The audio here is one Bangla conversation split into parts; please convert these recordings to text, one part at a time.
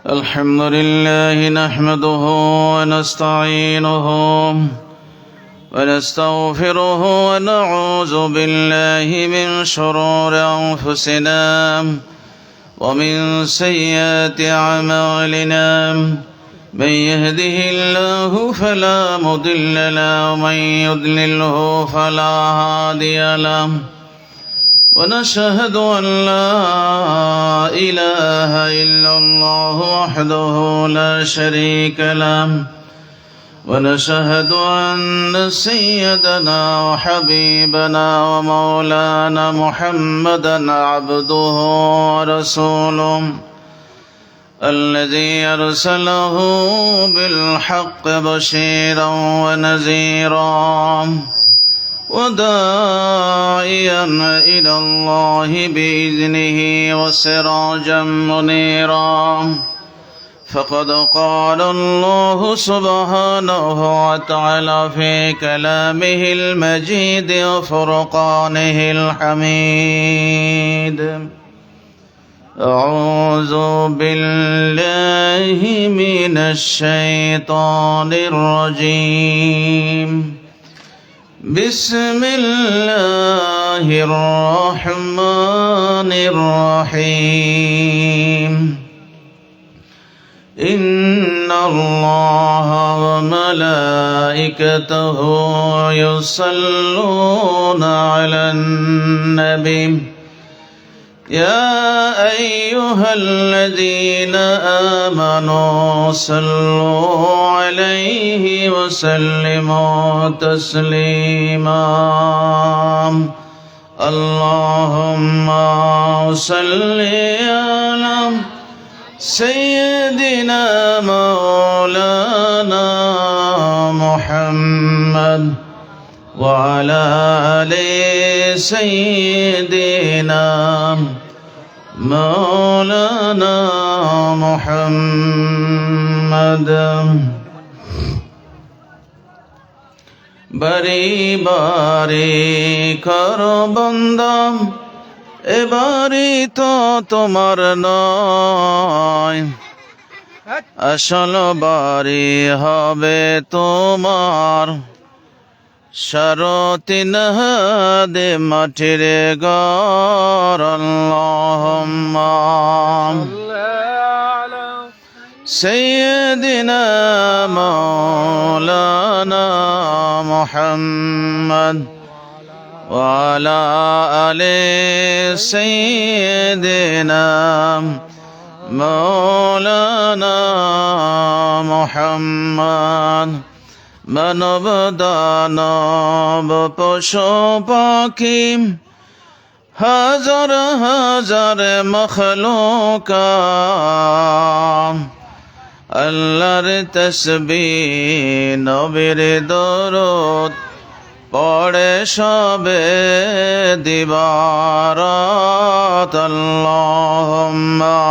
الحمد لله نحمده ونستعينه ونستغفره ونعوذ بالله من شرور أنفسنا ومن سيئات أعمالنا. من يهده الله فلا مضل له ومن يضلله فلا هادي له. ونشهد أن لا إله إلا الله وحده لا شريك له. ونشهد أن سيدنا وحبيبنا ومولانا محمدا عبده ورسوله الذي أرسله بالحق بشيرا ونذيرا وداعيا إلى الله بإذنه وسراجا منيرا. فقد قال الله سبحانه وتعالى في كلامه المجيد وفرقانه الحميد: أعوذ بالله من الشيطان الرجيم. بسم الله الرحمن الرحيم. إن الله وملائكته يصلون على النبي يا أيها الذين آمنوا صلوا عليه وسلموا تسليما. اللهم صل على سيدنا مولانا محمد وعلى آل سيدنا مولانا محمد. বারি বারি করো বান্দা, এবারই তো তোমার নয়, আসল বাড়ি হবে তোমার। শরতিন হাদে মাটির ঘর। আল্লাহুম্মা সাইয়্যিদিনা মাওলানা মুহাম্মদ وعلى آل سيدنا مولانا محمد. মানব দানব পশু পাখি হাজার হাজার মখলুকাত আল্লাহর তাসবিহ নবীর দরুদ পড়ে সবে দিবারাত। আল্লাহুম্মা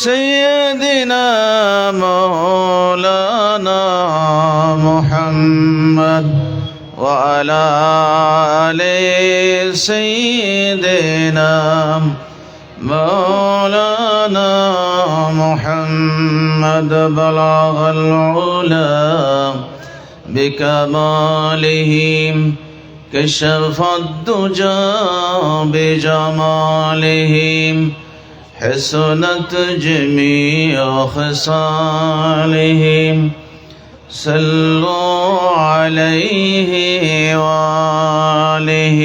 সাইয়্যিদিনা মাওলানা মুহাম্মদ ওয়া আলা আলি সাইয়্যিদিনা মাওলানা মুহাম্মদ। বালাগাল উলা بكماله كشف الدجى بجماله حسنت جميع خصاله. صلوا عليه وآله.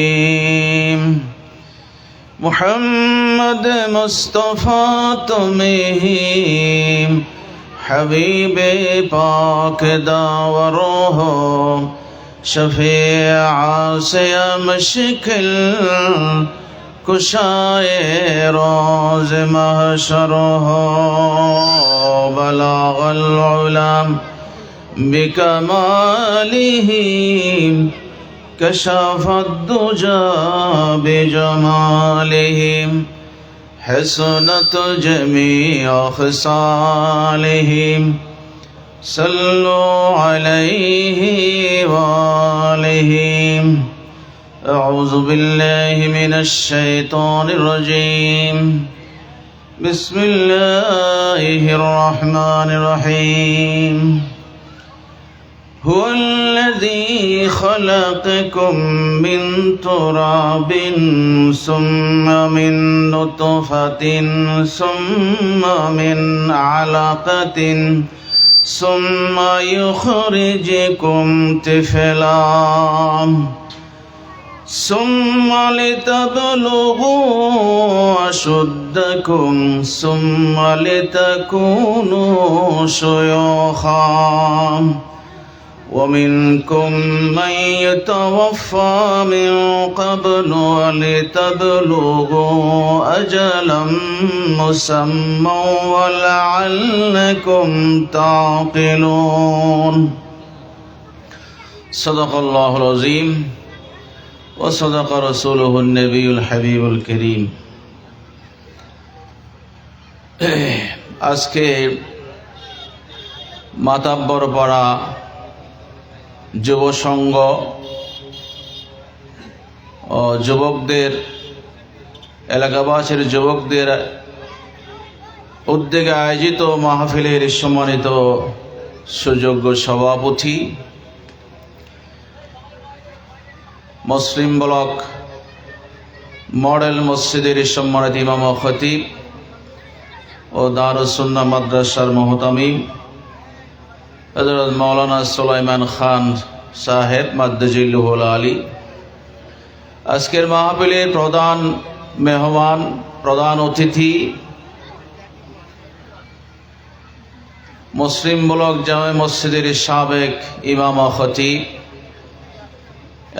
محمد مصطفى تمہیں حبیب پاک داور ہو، شفیع سے مشکل کشائے روز محشر ہو. بلغ العلا بکمالہ کشف الدجى بجمالہ حسنت جميع خصاله. صلوا عليه وآله. أعوذ بالله من الشيطان الرجيم. بسم الله الرحمن الرحيم هو الذي خلقكم من تراب ثم من نطفة ثم من علقة ثم يخرجكم طفلا ثم لتبلغوا أشدكم ثم لتكونوا شيوخا ومنكم من يتوفى من قبل ولتبلغوا أجلا مسمى ولعلكم تعقلون صدق الله العظيم وصدق رسوله النبي الحبيب الكريم আজকে মাতাব্বর পাড়া যুব সংঘ ও যুবকদের এলাকাবাসীর যুবকদের উদ্যোগে আয়োজিত মাহফিলের সম্মানিত সুযোগ্য সভাপতি, মুসলিম ব্লক মডেল মসজিদের সম্মানিত ইমাম ও খতিব ও দারুস সুন্নাহ মাদ্রাসার মুহতামিম হযরত মাওলানা সুলাইমান খান সাহেব মাদ্দাজিল্লুহুল আলী, আজকের মাহফিলের প্রধান মেহমান, প্রধান অতিথি, মুসলিম ব্লক জামে মসজিদের সাবেক ইমাম ও খতিব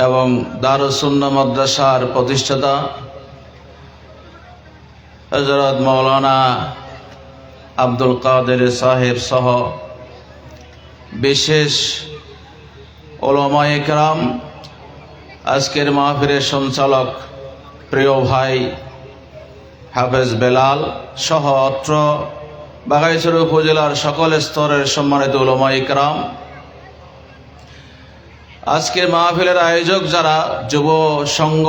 এবং দারুস সুন্নাহ মাদ্রাসার প্রতিষ্ঠাতা হযরত মাওলানা আব্দুল কাদের সাহেব সহ বিশেষ উলামায়ে কেরাম, আজকের মাহফিলের সঞ্চালক প্রিয় ভাই হাফেজ বেলাল সহ অত্র বাঘাইছড়ি উপজেলার সকল স্তরের সম্মানিত উলামায়ে কেরাম, আজকের মাহফিলের আয়োজক যারা যুব সংঘ,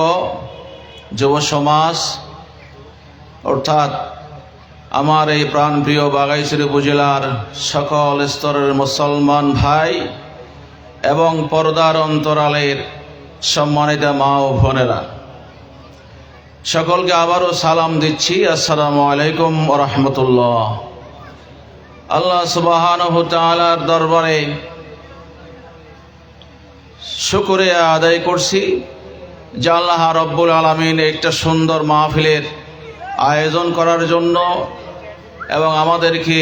যুব সমাজ, অর্থাৎ আমার এই প্রাণপ্রিয় বাঘাইছড়ি উপজেলার সকল স্তরের মুসলমান ভাই এবং পর্দার অন্তরালের সম্মানিত মা ও বোনেরা, সকলকে আবারও সালাম দিচ্ছি। আসসালামু আলাইকুম ওয়া রাহমাতুল্লাহ। আল্লাহ সুবহানাহু ওয়া তাআলার দরবারে শুকরিয়া আদায় করছি যে আল্লাহ রব্বুল আলামিন একটা সুন্দর মাহফিলের আয়োজন করার জন্য এবং আমাদেরকে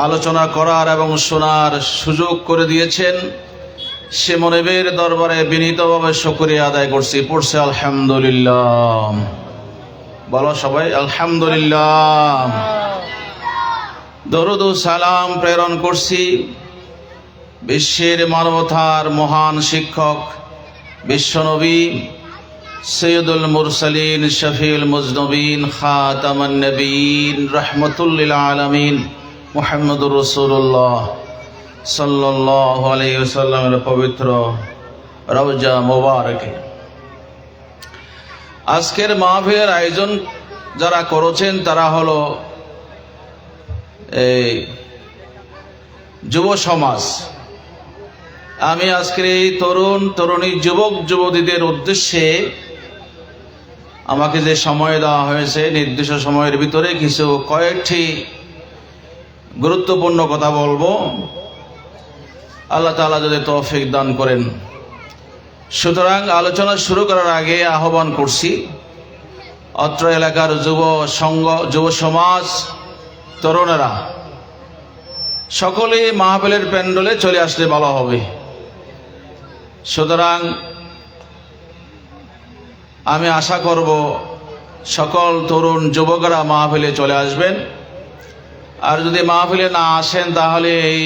আলোচনা করার এবং শোনার সুযোগ করে দিয়েছেন। সে মনিবের দরবারে বিনীতভাবে শুকরিয়া আদায় করছি। পড়ছে আলহামদুলিল্লাহ, বলো সবাই আলহামদুলিল্লাহ। দরুদ ও সালাম প্রেরণ করছি বিশ্বের মানবতার মহান শিক্ষক বিশ্বনবী সৈয়দুল মুরসালিন শফিউল মুজনবিন খাতামান নবীন রাহমাতুল লিল আলামিন মুহাম্মদুর রাসূলুল্লাহ সাল্লাল্লাহু আলাইহি ওয়াসাল্লামের পবিত্র রওজা মোবারকে। আজকের মাহফিলের আয়োজন যারা করেছেন তারা হলো এই যুব সমাজ। আমি আজকের এই তরুণ তরুণী যুবক যুবতীদের উদ্দেশ্যে আমাকে যে সময় দেওয়া হয়েছে, নির্দিষ্ট সময়ের ভিতরে কিছু কয়েকটি গুরুত্বপূর্ণ কথা বলবো, আল্লাহ তাআলা যদি তৌফিক দান করেন। সুতরাং আলোচনা শুরু করার আগে আহ্বান করছি অত্র এলাকার যুব সংঘ, যুব সমাজ, তরুণেরা সকলেই মাহফিলের প্যান্ডেলে চলে আসলে ভালো হবে। সুতরাং আমি আশা করব সকল তরুণ যুবকরা মাহফিলে চলে আসবেন। আর যদি মাহফিলে না আসেন তাহলে এই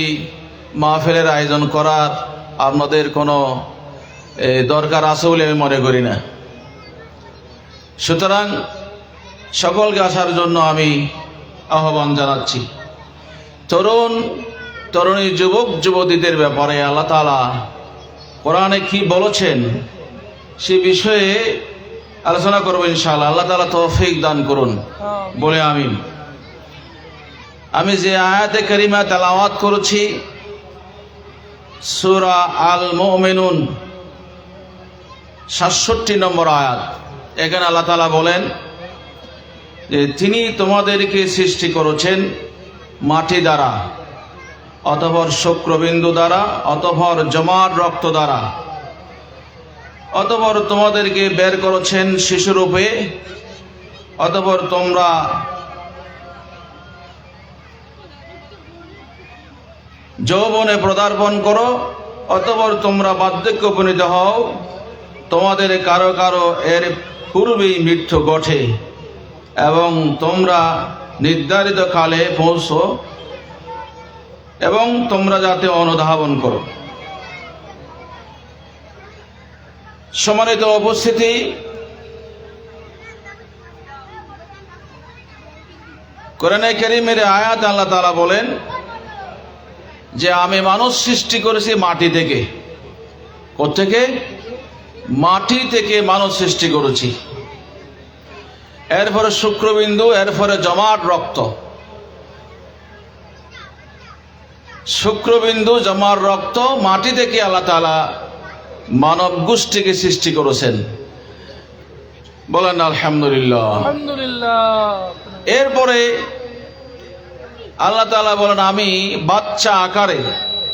মাহফিলের আয়োজন করার আপনাদের কোনো দরকার আছে বলে আমি মনে করি না। সুতরাং সকলকে আসার জন্য আমি আহ্বান জানাচ্ছি। তরুণ তরুণী যুবক যুবতীদের ব্যাপারে আল্লাহ তাআলা কোরআনে কি বলেছেন সে বিষয়ে আলোচনা করবো ইনশাআল্লাহ। আল্লাহ তাআলা তৌফিক দান করুন, বলে আমিন। আমি যে আয়াতে কারিমা তেলাওয়াত করেছি সূরা আল মুমিনুন 67 নম্বর আয়াত। এখানে আল্লাহ তাআলা বলেন যে তিনি তোমাদেরকে সৃষ্টি করেছেন মাটি দ্বারা, অতঃপর শুক্রবিন্দু দ্বারা, অতঃপর জমার রক্ত দ্বারা, অতঃপর তোমাদেরকে বের করেছেন শিশুরূপে, অতঃপর তোমরা যৌবনে পদার্পণ করো, অতঃপর তোমরা বার্ধক্যে উপনীত হও। তোমাদের কারো কারো এর পূর্বেই মৃত্যু ঘটে এবং তোমরা নির্ধারিত কালে পৌঁছো এবং তোমরা যাতে অনুধাবন করো। সম্মানিত উপস্থিতি, কোরআনে কারীমের আয়াত আল্লাহ তাআলা বলেন যে আমি মানুষ সৃষ্টি করেছি মাটি থেকে। কোত্থেকে? মাটি থেকে মানুষ সৃষ্টি করেছি। এরপরে শুক্রবিন্দু, এরপরে জমাট রক্ত। শুক্রবিন্দু, জমার রক্ত, মাটি থেকে আল্লাহ তাআলা মানব গোষ্ঠীকে সৃষ্টি করেছেন। বলেন আলহামদুলিল্লাহ। আলহামদুলিল্লাহ। এরপরে আল্লাহ তাআলা বলেন আমি বাচ্চা আকারে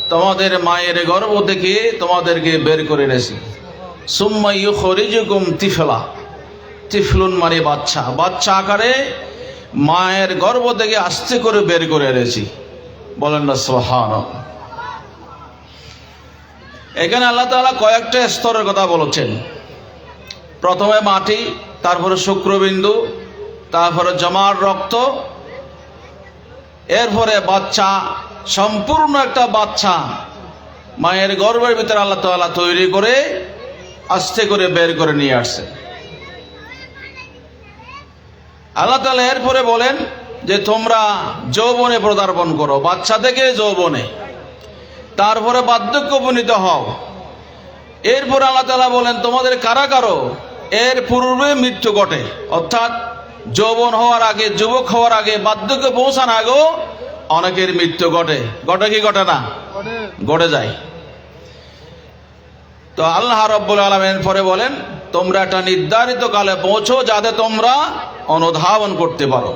তোমাদের মায়ের গর্ভ থেকে তোমাদেরকে বের করে এনেছি। সুম্মা ইউখরিজুকুম তিফলা। তিফলুন মানে বাচ্চা, বাচ্চা আকারে মায়ের গর্ভ থেকে আস্তে করে বের করে এনেছি। বলেন না সুবহানাল্লাহ। এখানে আল্লাহ তাআলা কয়েকটা স্তরের কথা বলেছেন। প্রথমে মাটি, তারপরে শুক্রবিন্দু, তারপরে জমার রক্ত, এরপরে বাচ্চা। সম্পূর্ণ একটা বাচ্চা মায়ের গর্ভের ভিতরে আল্লাহ তাআলা তৈরি করে আস্তে করে বের করে নিয়ে আসছে। আল্লাহ তাআলা এরপরে বলেন যে তোমরা যৌবনে পদার্পণ করো, বাচ্চা থেকে যৌবনে, তারপরে বার্ধক্য উপনীত হও। এরপর আল্লাহ তাআলা বলেন তোমাদের কারা কারো এর পূর্বে মৃত্যু ঘটে, অর্থাৎ যৌবন হওয়ার আগে, যুবক হওয়ার আগে, বার্ধক্যে পৌঁছানোর আগেও অনেকের মৃত্যু ঘটে। ঘটে কি ঘটে না? ঘটে যায়। তো আল্লাহ রাব্বুল আলামিন পরে বলেন তোমরা একটা নির্ধারিত কালে পৌঁছো যাতে তোমরা অনুধাবন করতে পারো।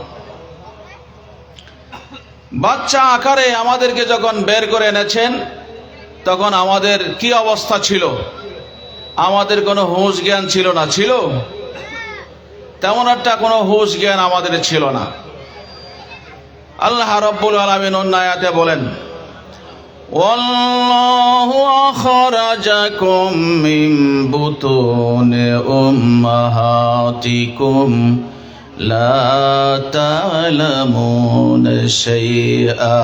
বাচ্চা আকারে আমাদেরকে যখন বের করে এনেছেন তখন আমাদের কি অবস্থা ছিল? আমাদের কোনো হুঁশ জ্ঞান ছিল না। ছিল? তেমন একটা কোনো হুঁশ জ্ঞান আমাদের ছিল না। আল্লাহ রাব্বুল আলামিন অন্য আয়াতে বলেন ওয়াল্লাহু আখরাজাকুম মিন বুতুনি উম্মাহাতিকুম লা তা'লামুনা শাইআ।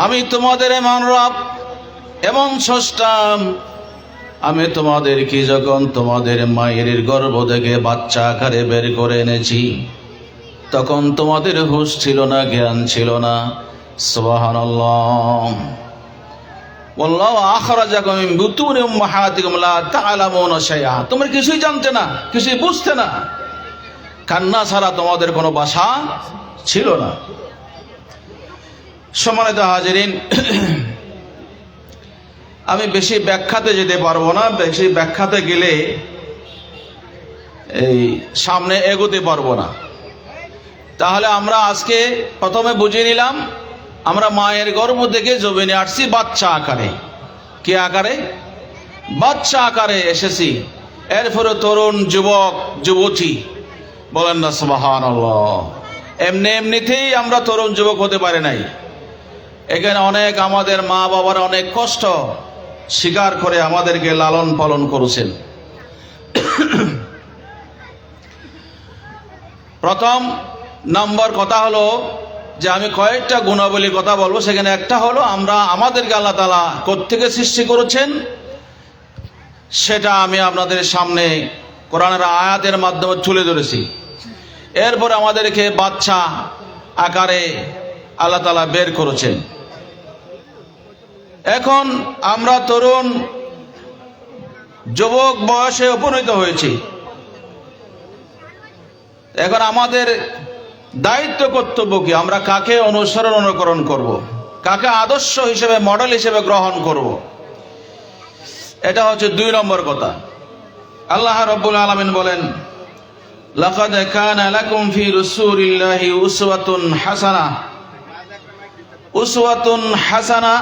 আমি তোমাদের এমন রব, এমন স্রষ্টা, আমি তোমাদেরকে যখন তোমাদের মায়ের গর্ভ থেকে বাচ্চা আকারে বের করে এনেছি তখন তোমাদের হুঁশ ছিল না, জ্ঞান ছিল না। সুবহানাল্লাহ। ওয়াল্লাহু আখরাজাকুম মিন বুতুনি উম্মাহাতিকুম লা তা'লামুনা শাইআ। তোমরা কিছুই জানতে না, কিছুই বুঝতে না। কান্না ছাড়া তোমাদের কোনো ভাষা ছিল না। সম্মানিত হাজিরিন, আমি বেশি ব্যাখ্যাতে যেতে পারবো না। বেশি ব্যাখ্যাতে গেলে এই সামনে এগোতে পারবো না। তাহলে আমরা আজকে প্রথমে বুঝে নিলাম আমরা মায়ের গর্ভ থেকে জমিনে আসছি বাচ্চা আকারে। কি আকারে? বাচ্চা আকারে এসেছি। এরপরে তরুণ, যুবক, যুবতী। বলেন না সুবহানাল্লাহ। এমনিতেই আমরা তরুণ যুবক হতে পারি নাই। এখানে অনেক আমাদের মা বাবার অনেক কষ্ট স্বীকার করে আমাদেরকে লালন পালন করেছেন। প্রথম নম্বর কথা হলো যে আমি কয়েকটা গুণাবলীর কথা বলবো। সেখানে একটা হলো আমরা আমাদেরকে আল্লাহ তাআলা কোত্থেকে সৃষ্টি করেছেন সেটা আমি আপনাদের সামনে কোরআনের আয়াতের মাধ্যমে তুলে ধরেছি। এরপর আমাদেরকে বাচ্চা আকারে আল্লাহ তাআলা বের করেছেন। এখন আমরা তরুণ যুবক বয়সে উপনীত হয়েছি। এখন আমাদের দায়িত্ব কর্তব্য কি? আমরা কাকে অনুসরণ অনুকরণ করব, কাকে আদর্শ হিসেবে মডেল হিসেবে গ্রহণ করব, এটা হচ্ছে 2 নম্বর কথা। আল্লাহ রাব্বুল আলামিন বলেন, লাকাদ কানা লাকুম ফি রাসূলিল্লাহি উসওয়াতুন হাসানাহ। উসওয়াতুন হাসানাহ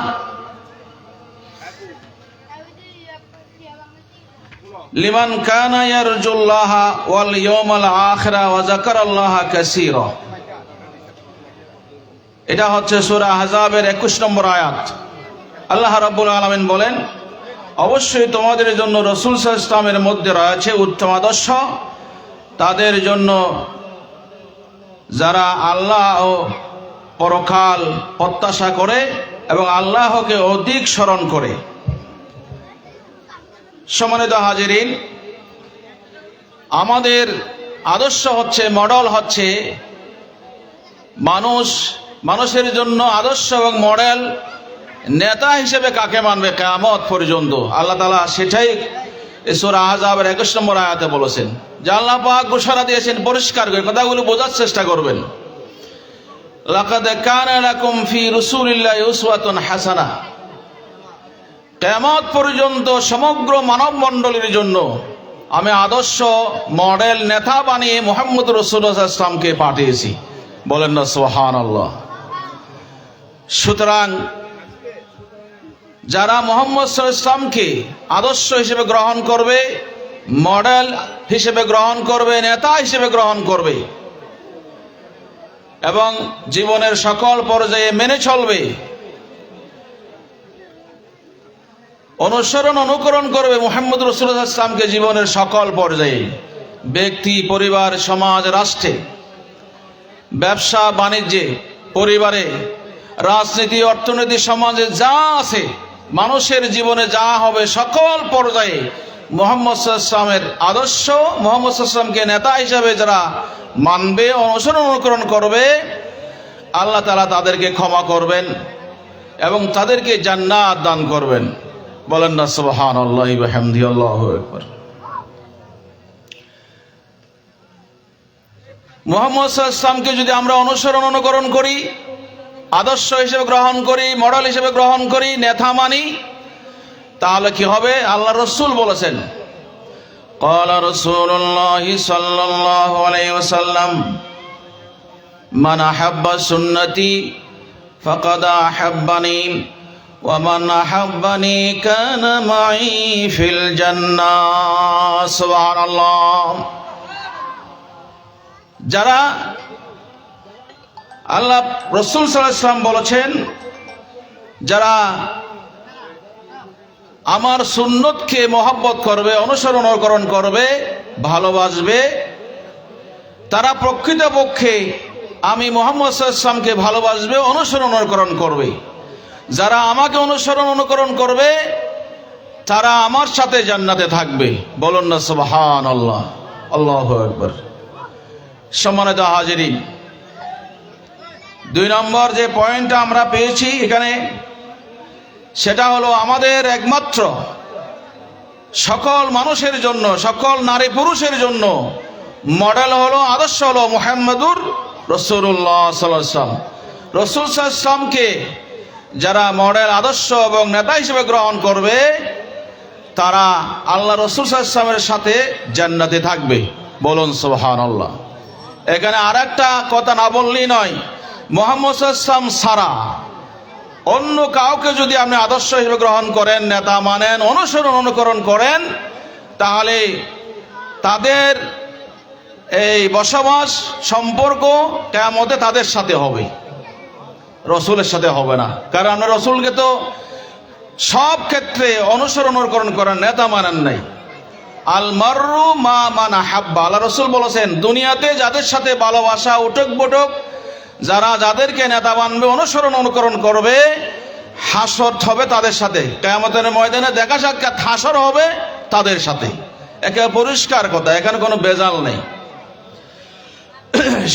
লিমান কানা ইয়ারজুল্লাহ ওয়াল ইয়াউমাল আখিরা ওয়া যাকারাল্লাহা কাসীরা। এটা হচ্ছে সূরা আহজাবের 21 নম্বর আয়াত। আল্লাহ রাব্বুল আলামিন বলেন, অবশ্যই তোমাদের জন্য রাসূল সাল্লাল্লাহু আলাইহি ওয়াসাল্লামের মধ্যে রয়েছে উত্তম আদর্শ তাদের জন্য যারা আল্লাহ ও পরকাল প্রত্যাশা করে এবং আল্লাহকে অধিক স্মরণ করে। সম্মানিত হাজিরিন, আমাদের আদর্শ হচ্ছে, মডেল হচ্ছে মানুষের জন্য আদর্শ এবং মডেল নেতা হিসেবে কাকে মানবে কিয়ামত পর্যন্ত। আল্লাহ তাআলা সেটাই সূরা আহজাবের 21 নম্বর আয়াতে বলেছেন, যে আল্লাহ পাক ঘোষণা দিয়েছেন পরিষ্কার করে, কথাগুলো বোঝার চেষ্টা করবেন। লাকাদ কানা লাকুম ফি রাসূলিল্লাহি উসওয়াতুন হাসানাহ। কিয়ামত পর্যন্ত সমগ্র মানব মণ্ডলীর জন্য আমি আদর্শ মডেল নেতা বানিয়ে মুহাম্মদ রাসূলুল্লাহ সাল্লাল্লাহু আলাইহি ওয়াসাল্লামকে পাঠিয়েছি। বলেন না সুবহানাল্লাহ। সুতরাং যারা মুহাম্মদ সাল্লাল্লাহু আলাইহি ওয়াসাল্লামকে আদর্শ হিসেবে গ্রহণ করবে, মডেল হিসেবে গ্রহণ করবে, নেতা হিসেবে গ্রহণ করবে এবং জীবনের সকল পর্যায়ে মেনে চলবে, অনুসরণ অনুকরণ করবে মুহাম্মদ রাসূলুল্লাহ সাল্লাল্লাহু আলাইহি ওয়াসাল্লামকে জীবনের সকল পর্যায়ে, ব্যক্তি, পরিবার, সমাজ, রাষ্ট্রে, ব্যবসা বাণিজ্যে, পরিবারে, রাজনীতি, অর্থনীতি, সমাজে যা আছে, মানুষের জীবনে যা হবে, সকল পর্যায়ে মুহাম্মদ সাল্লাল্লাহু আলাইহি ওয়াসাল্লামের আদর্শ, মুহাম্মদ সাল্লাল্লাহু আলাইহি ওয়াসাল্লামকে নেতা হিসেবে যারা মানবে, অনুসরণ অনুকরণ করবে, আল্লাহ তাআলা তাদেরকে ক্ষমা করবেন এবং তাদেরকে জান্নাত দান করবেন। বলেন না সুবহানাল্লাহি ওয়া বিহামদিহি, আল্লাহু আকবার। মুহাম্মদ সাল্লাল্লাহু আলাইহি ওয়াসাল্লামকে যদি আমরা অনুসরণ অনুকরণ করি, আদর্শ হিসেবে গ্রহণ করি, মডেল হিসেবে গ্রহণ করি, নেতা মানি, তাহলে কি হবে? আল্লাহ রাসূল বলেছেন, ক্বালা রাসূলুল্লাহ সাল্লাল্লাহু আলাইহি ওয়াসাল্লাম, মান আহাব্বা সুন্নতি ফাকাদ আহাব্বানি ওয়া মান আহাব্বানি কানা মাই ফিল জান্নাহ। সুবহানাল্লাহ। যারা আল্লাহ রাসূল সাল্লাল্লাহু আলাইহি ওয়াসাল্লাম বলেছেন, যারা আমার সুন্নতকে মহব্বত করবে, অনুসরণ অনুকরণ করবে, ভালোবাসবে, তারা প্রকৃতপক্ষে আমি মুহাম্মদ সাল্লাল্লাহু আলাইহি ওয়াসাল্লামকে ভালোবাসবে, অনুসরণ অনুকরণ করবে। যারা আমাকে অনুসরণ অনুকরণ করবে তারা আমার সাথে জান্নাতে থাকবে। বলুন না সুবহানাল্লাহ, আল্লাহু আকবার। সম্মানিত হাজিরিন, 2 নম্বর যে পয়েন্টটা আমরা পেয়েছি এখানে, সেটা হলো আমাদের একমাত্র সকল মানুষের জন্য, সকল নারী পুরুষের জন্য মডেল হলো, আদর্শ হলো মুহাম্মদুর রাসূলুল্লাহ সাল্লাল্লাহু আলাইহি ওয়াসাল্লাম। রাসূল সাল্লাল্লাহু আলাইহি ওয়াসাল্লামকে যারা মডেল, আদর্শ এবং নেতা হিসেবে গ্রহণ করবে তারা আল্লাহ রাসূল সাল্লাল্লাহু আলাইহি ওয়াসাল্লামের সাথে জান্নাতে থাকবে। বলুন সুবহানাল্লাহ। এখানে আরেকটা কথা না বললেই নয়, মুহাম্মদ সাল্লাল্লাহু আলাইহি ওয়াসাল্লাম ছাড়া অন্য কাউকে যদি আপনি আদর্শ হিসেবে গ্রহণ করেন, নেতা মানেন, অনুসরণ অনুকরণ করেন, তাহলে তাদের এই বসবাস সম্পর্ক কিয়ামতে তাদের সাথে হবে, রসুলের সাথে হবে না। কারণ রসুলকে তো সব ক্ষেত্রে অনুসরণ অনুকরণ করেন, নেতা মানেন নাই। আল মাররু মা মান আহাব্বা। আল্লাহ রসুল বলেছেন, দুনিয়াতে যাদের সাথে ভালোবাসা, উঠক বটক, যারা যাদেরকে নেতা মানবে, অনুসরণ অনুকরণ করবে, হাসর হবে তাদের সাথে। কিয়ামতের ময়দানে দেখা সাক্ষাৎ হাসর হবে তাদের সাথে। একে পরিষ্কার কথা, এখানে কোনো বেজাল নেই।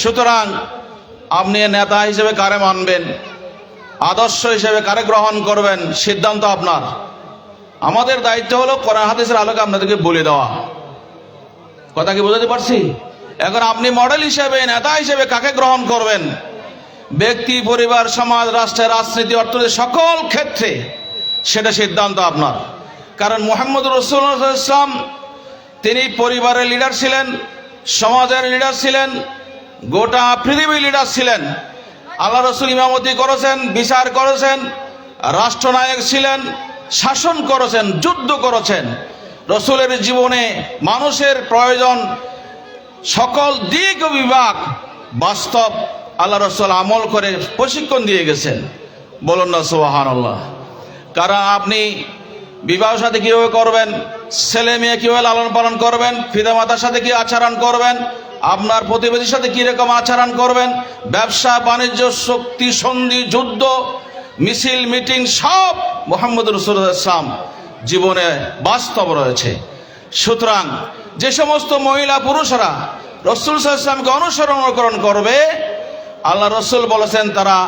সুতরাং আপনি নেতা হিসেবে কারে মানবেন, আদর্শ হিসেবে কারে গ্রহণ করবেন, সিদ্ধান্ত আপনার। আমাদের দায়িত্ব হলো কোরআন হাদিসের আলোকে আপনাদেরকে বলে দেওয়া। কথা কি বোঝাতে পারছি? এখন আপনি মডেল হিসেবে, নেতা হিসেবে কাকে গ্রহণ করবেন? ব্যক্তি, পরিবার, সমাজ, রাষ্ট্রের রাজনীতি, অর্থনীতি সকল ক্ষেত্রে সেটা সিদ্ধান্ত আপনার। কারণ মুহাম্মদ রাসূলুল্লাহ সাল্লাল্লাহু আলাইহি ওয়াসাল্লাম তিনি পরিবারের লিডার ছিলেন, সমাজের লিডার ছিলেন, গোটা পৃথিবীর লিডার ছিলেন। আল্লাহ রসুল ইমামতি করেছেন, বিচার করেছেন, রাষ্ট্রনায়ক ছিলেন, শাসন করেছেন, যুদ্ধ করেছেন। রসুলের জীবনে মানুষের প্রয়োজন সকল দিক ও বিভাগ বাস্তব আল্লাহ রসুল আমল করে প্রশিক্ষণ দিয়ে গেছেন। বলুন না সুবহানাল্লাহ। কারণ আপনি বিবাহ সাথে কিভাবে করবেন, ছেলে মেয়ে কিভাবে লালন পালন করবেন, পিতামাতার সাথে কি আচরণ করবেন, আপনার প্রতিবেশীর সাথে কি রকম আচরণ করবেন, ব্যবসা বাণিজ্য, শক্তি সন্ধি, যুদ্ধ, মিছিল মিটিং সব মুহাম্মদ রাসূলুল্লাহ সাল্লাল্লাহু আলাইহি ওয়াসাল্লাম জীবনে বাস্তব রয়েছে। সুতরাং যে সমস্ত মহিলা পুরুষরা রাসূল সাল্লাল্লাহু আলাইহি ওয়াসাল্লামকে অনুকরণ করবে, আল্লাহ রসুল বলেছেন তারা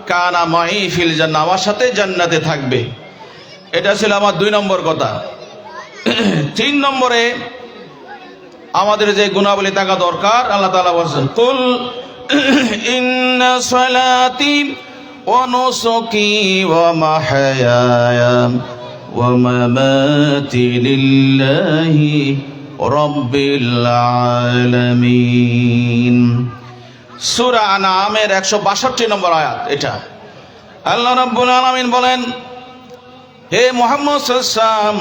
কানা মাই ফিল জান্নাহ, আমার সাথে জান্নাতে থাকবে। এটা ছিল আমার 2 নম্বর কথা। 3 নম্বরে আমাদের যে গুণাবলী থাকা দরকার, আল্লাহ তাআলা বলেছেন কুল ইন্না সালাতি ওয়া নুসুকি ওয়া মাহইয়ায়া ওয়া মামাতি লিল্লাহি রাব্বিল আলামিন। সূরা আনআমের 162 নম্বর আয়াত এটা। আল্লাহ রাব্বুল আলামিন বলেন, হে মুহাম্মদ সাল্লাল্লাহু আলাইহি ওয়াসাল্লাম,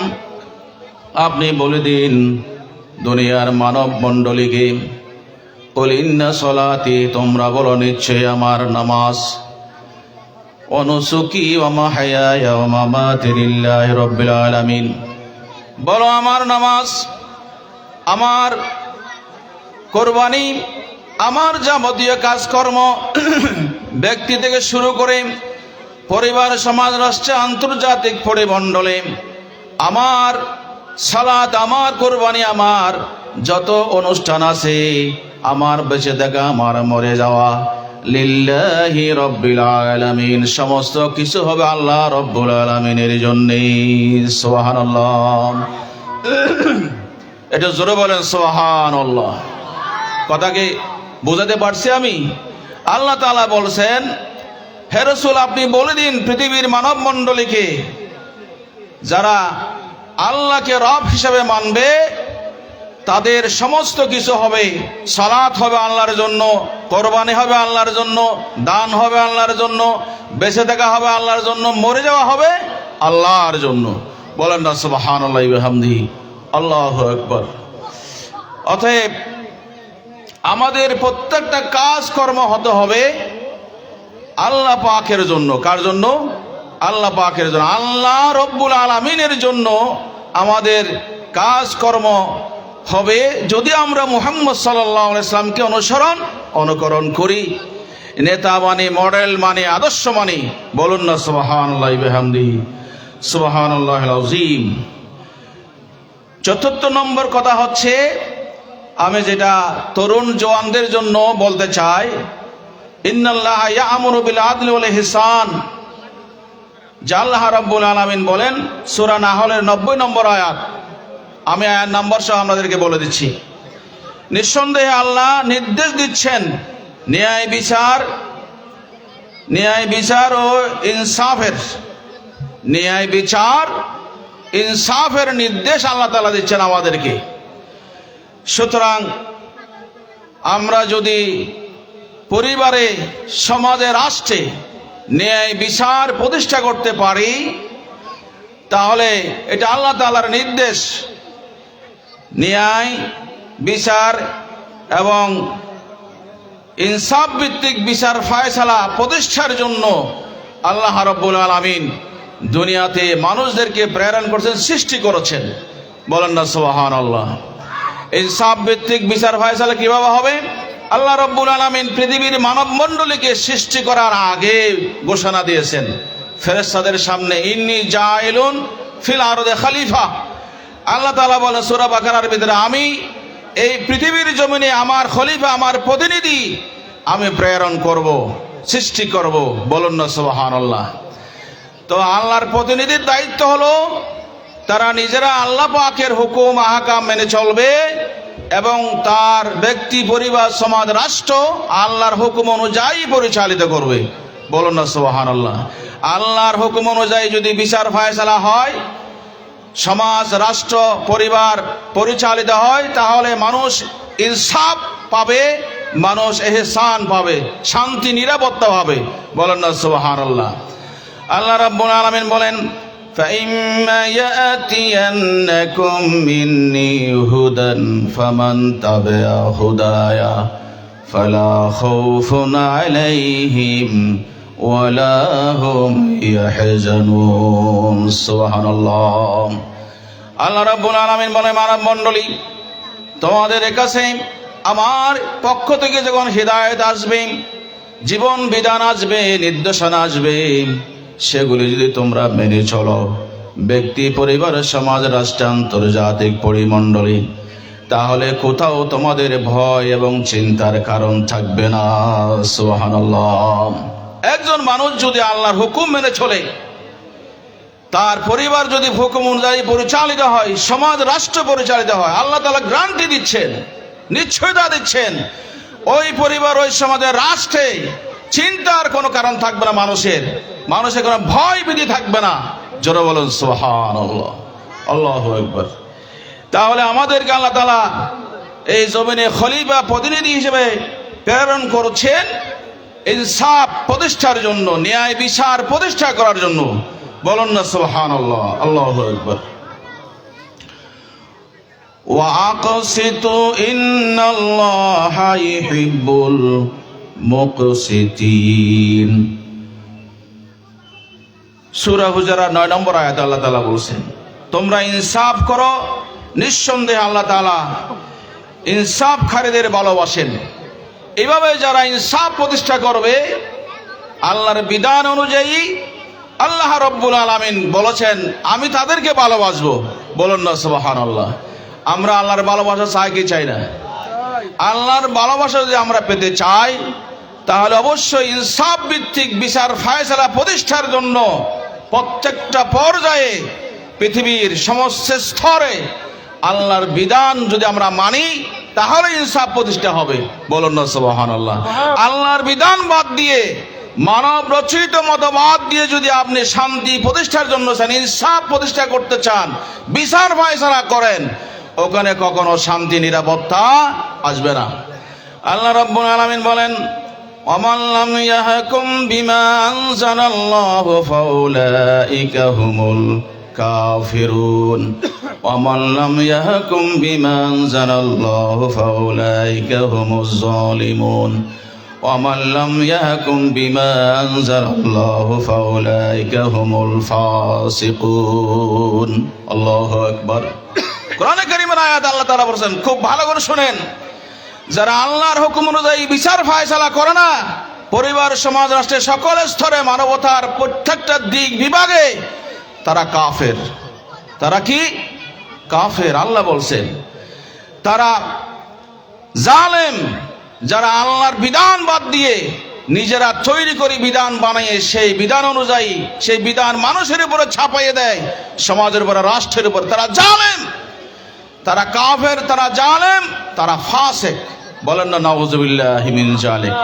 আপনি বলে দিন দুনিয়ার মানব মণ্ডলীকে, কুল ইন্না সলাতি, তোমরা বলো নিশ্চয় আমার নামাজ, ওয়া নুসুকি ওয়া মাহইয়ায়া ওয়া মামাতি লিল্লাহি রাব্বিল আলামিন, বলো আমার নামাজ, আমার কুরবানি, আমার যাবতীয় কাজকর্ম ব্যক্তি থেকে শুরু করে পরিবার, সমাজ, রাষ্ট্র, আন্তর্জাতিক পরিমণ্ডলে আমার সালাত, আমার কুরবানি, আমার যত অনুষ্ঠান আছে, আমার বেঁচে থাকা, আমার মরে যাওয়া, লিল্লাহি রাব্বিল আলামিন, সমস্ত কিছু হবে আল্লাহ রাব্বুল আলামিনের জন্য। সুবহানাল্লাহ। এটা জোরে বলেন সুবহানাল্লাহ। কথাকে বোঝাতে পারছি আমি? আল্লাহ তাআলা বলছেন, হে রাসূল আপনি বলে দিন পৃথিবীর মানব মণ্ডলীকে, যারা আল্লাহকে রব হিসেবে মানবে তাদের সমস্ত কিছু হবে, সালাত হবে আল্লাহর জন্য, কোরবানি হবে আল্লাহর জন্য, দান হবে আল্লাহর জন্য, বেঁচে থাকা হবে আল্লাহর জন্য, মরে যাওয়া হবে আল্লাহর জন্য। বলেন না সুবহানাল্লাহি ওয়া বিহামদিহি, আল্লাহু আকবার। অতএব আমাদের প্রত্যেকটা কাজকর্ম হতে হবে আল্লাহ পাকের জন্য। কার জন্য? আল্লাহ পাকের জন্য, আল্লাহ রব্বুল আলামিনের জন্য আমাদের কাজকর্ম হবে যদি আমরা মুহাম্মদ সাল্লাল্লাহু আলাইহি ওয়াসাল্লামকে অনুকরণ করি। নেতা মানি, মডেল মানি, আদর্শ মানি। বলুন না সুবহানাল্লাহি ওয়া বিহামদিহি, সুবহানাল্লাহিল আযীম। 4th নম্বর কথা হচ্ছে, আমি যেটা তরুণ জওয়ানদের জন্য বলতে চাই, ইন্নাল্লাহা ইয়া'মুরু বিল আদলি ওয়াল ইহসান। আল্লাহ রাব্বুল আলামিন বলেন সূরা নাহলের 90 নম্বর আয়াত, আমি আয়াত নাম্বার সহ আপনাদেরকে বলে দিচ্ছি। নিঃসন্দেহে আল্লাহ নির্দেশ দিচ্ছেন ন্যায় বিচার ও ইনসাফের, ন্যায় বিচার ইনসাফের নির্দেশ আল্লাহ তাআলা দিচ্ছেন আমাদেরকে। সুতরাং আমরা যদি পরিবারে, সমাজে, রাষ্ট্রে ন্যায় বিচার প্রতিষ্ঠা করতে পারি, তাহলে এটা আল্লাহ তাআলার নির্দেশ। ন্যায় বিচার এবং ইনসাফ ভিত্তিক বিচার ফায়সালা প্রতিষ্ঠার জন্য আল্লাহ রাব্বুল আলামিন দুনিয়াতে মানুষদেরকে প্রেরণ করেছেন, সৃষ্টি করেছেন। বলেন না সুবহানাল্লাহ। ইনসাফ ভিত্তিক বিচার ফায়সালা কিভাবে হবে? আল্লাহ রাব্বুল আলামিন পৃথিবীর মানব মণ্ডলীকে সৃষ্টি করার আগে ঘোষণা দিয়েছেন ফেরেশতাদের সামনে, ইন্নী জাইলুন ফিল আরদে খলিফা। আল্লাহ তাআলা বলেন সূরা বাকারার ভিতরে, আমি এই পৃথিবীর জমিনে আমার খলিফা, আমার প্রতিনিধি আমি প্রেরণ করব, সৃষ্টি করব। বলুন না সুবহানাল্লাহ। তো আল্লাহর প্রতিনিধির দায়িত্ব হলো তারা নিজেরা আল্লাহ পাকের হুকুম আহকাম মেনে চলবে এবং তার ব্যক্তি, পরিবার, সমাজ, রাষ্ট্র আল্লাহর হুকুম অনুযায়ী পরিচালিত করবে। বলুন না সুবহানাল্লাহ। আল্লাহর হুকুম অনুযায়ী যদি বিচার ফায়সালা হয়, সমাজ, রাষ্ট্র, পরিবার পরিচালিত হয়, তাহলে মানুষ ইনসাফ পাবে, মানুষ ইহসান পাবে, শান্তি নিরাপত্তা পাবে। বলেন না সুবহানাল্লাহ। আল্লাহ রাব্বুল আলামিন বলেন, فَإِمَّا يَأْتِيَنَّكُم مِّنِّي هُدًى فَمَن تَبِعَ هُدَايَ فَلَا خَوْفٌ عَلَيْهِمْ وَلَا هُمْ يَحْزَنُونَ। সুবহানাল্লাহ। আল্লাহ রাব্বুল আলামিন বলেন, মানব মণ্ডলী, তোমাদের কাছে আমার পক্ষ থেকে যখন হিদায়াত আসবে, জীবন বিধান আসবে, নির্দেশনা আসবে, সেগুলি যদি তোমরা মেনে চলো, ব্যক্তি, পরিবার, সমাজ, রাষ্ট্র, আন্তর্জাতিক পরিমণ্ডলী, তাহলে কোথাও তোমাদের ভয় এবং চিন্তার কারণ থাকবে না। সুবহানাল্লাহ। একজন মানুষ যদি আল্লাহর হুকুম মেনে চলে, তার পরিবার যদি হুকুম অনুযায়ী পরিচালিত হয়, সমাজ, রাষ্ট্র পরিচালিত হয়, আল্লাহ তাআলা গ্যারান্টি দিচ্ছেন, নিশ্চয়তা দিচ্ছেন, ওই পরিবার, ওই সমাজের, রাষ্ট্রে চিন্তার কোনো কারণ থাকবে না, মানুষের কোনো ভয় ভীতি থাকবে না। জোরে বলুন সুবহানাল্লাহ, আল্লাহু আকবার। তাহলে আমাদেরকে আল্লাহ তাআলা এই জমিনে খলিফা, প্রতিনিধি হিসেবে প্রেরণ করেছেন ইনসাফ প্রতিষ্ঠার জন্য, ন্যায় বিচার প্রতিষ্ঠা করার জন্য। বলুন না সুবহানাল্লাহ, আল্লাহু আকবার। ওয়াকসিতু ইন্নাল্লাহা ইউহিব্বুল মুকসিতিন। সূরা হুজুরাত 9 নম্বর আয়াতে আল্লাহ তাআলা বলেছেন, তোমরা ইনসাফ করো, নিঃসন্দেহে আল্লাহ তাআলা ইনসাফকারীদের ভালোবাসেন। এইভাবে যারা ইনসাফ প্রতিষ্ঠা করবে আল্লাহর বিধান অনুযায়ী, আল্লাহ রাব্বুল আলামিন বলেছেন, আমি তাদেরকে ভালোবাসবো। বলুন না সুবহানাল্লাহ। আমরা আল্লাহর ভালোবাসা চাই কি চাই না? আল্লাহর ভালোবাসা যদি আমরা পেতে চাই, তাহলে অবশ্যই ইনসাফ ভিত্তিক বিচার ফায়সালা প্রতিষ্ঠার জন্য প্রত্যেকটা পর্যায়ে, পৃথিবীর সমস্ত স্তরে আল্লাহর বিধান যদি আমরা মানি, তাহলে ইনসাফ প্রতিষ্ঠা হবে। বলুন না সুবহানাল্লাহ। আল্লাহর বিধান বাদ দিয়ে, মানব রচিত মতবাদ দিয়ে যদি আপনি শান্তি প্রতিষ্ঠার জন্য চান, ইনসাফ প্রতিষ্ঠা করতে চান, বিচার ফায়সালা করেন, ওখানে কখনো শান্তি নিরাপত্তা আসবে না। আল্লাহ রাব্বুল আলামিন বলেন, ওয়ামান লাম ইয়াহকুম বিমা আনজালাল্লাহু ফাউলাইকা হুমুল কাফিরুন ওয়ামান লাম ইয়াহকুম বিমা আনজালাল্লাহু ফাউলাইকা হুমুজ জালিমুন ওয়ামান লাম ইয়াহকুম বিমা আনজালাল্লাহু ফাউলাইকা হুমুল ফাসিকুন। আল্লাহু আকবার। কোরআনে কারীমের আয়াত আল্লাহ তাআলা বলেছেন, খুব ভালো করে শুনেন, যারা আল্লাহর হুকুম অনুযায়ী বিচার ফায়সালা করে না, পরিবার, সমাজ, রাষ্ট্রের সকল স্তরে, মানবতার প্রত্যেকটা দিক বিভাগে, তারা কাফের। তারা কি? কাফের। আল্লাহ বলছেন তারা জালেম। যারা আল্লাহর বিধান বাদ দিয়ে নিজেরা তৈরি করে বিধান বানিয়ে সেই বিধান অনুযায়ী, সেই বিধান মানুষের উপরে ছাপাইয়ে দেয়, সমাজের উপরে, রাষ্ট্রের উপরে, তারা জালেম, তারা কাফের, তারা জালেম, তারা ফাসিক। বলেন না নাউযুবিল্লাহি মিন যালিক।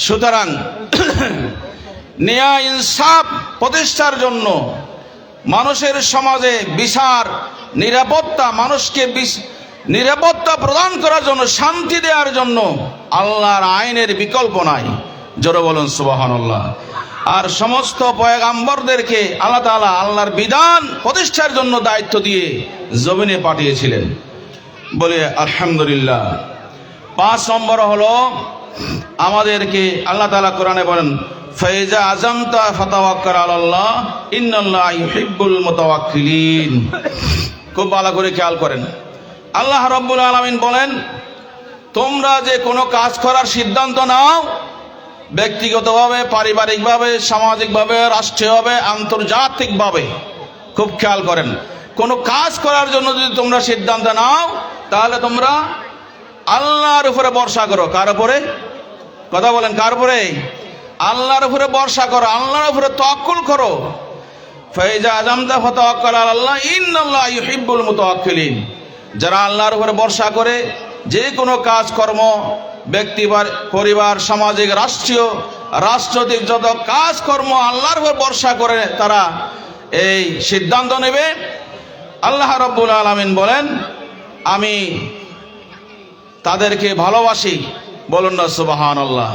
সুতরাং ন্যায় ইনসাফ প্রতিষ্ঠার জন্য, মানুষের সমাজে বিচার নিরাপত্তা, মানুষকে নিরাপত্তা প্রদান করার জন্য, শান্তি দেওয়ার জন্য আল্লাহর আইনের বিকল্প নাই। জোরে বলুন সুবহানাল্লাহ। আর সমস্ত পয়গাম্বরদেরকে আল্লাহ তাআলা আল্লাহর বিধান প্রতিষ্ঠার জন্য দায়িত্ব দিয়ে জমিনে পাঠিয়েছিলেন। বলে আলহামদুলিল্লাহ। 5 নম্বর হলো, আমাদেরকে আল্লাহ তাআলা কোরআনে বলেন, ফাইজা আযামতা ফাতাওয়াক্কাল আলাল্লাহ ইন্নাল্লাহা ইউহিব্বুল মুতাওয়াক্কিলিন। খুব ভালো করে খেয়াল করেন, আল্লাহ রাব্বুল আলামিন বলেন, তোমরা যে কোনো কাজ করার সিদ্ধান্ত নাও, ব্যক্তিগতভাবে, পারিবারিকভাবে, সামাজিকভাবে, রাষ্ট্রীয়ভাবে, আন্তর্জাতিকভাবে, খুব খেয়াল করেন, কোনো কাজ করার জন্য যদি তোমরা সিদ্ধান্ত নাও, তাহলে তোমরা আল্লাহর উপরে ভরসা করো। কার উপরে? কথা বলেন, কার উপরে? আল্লাহর উপরে ভরসা করো, আল্লাহর উপরে তাওয়াক্কুল করো। ফাইজা আযামতা ফাতাওয়াক্কাল আলাল্লাহ ইন্নাল্লাহা ইউহিব্বুল মুতাওয়াক্কিলিন। যারা আল্লাহর উপরে ভরসা করে যে কোনো কাজকর্ম, ব্যক্তি পরিবার, সামাজিক, রাষ্ট্রীয় যত কাজকর্ম আল্লাহর উপর ভরসা করে তারা এই সিদ্ধান্ত নেবে। আল্লাহ রাব্বুল আলামিন বলেন আমি তাদেরকে ভালোবাসি। বলুন না সুবহানাল্লাহ।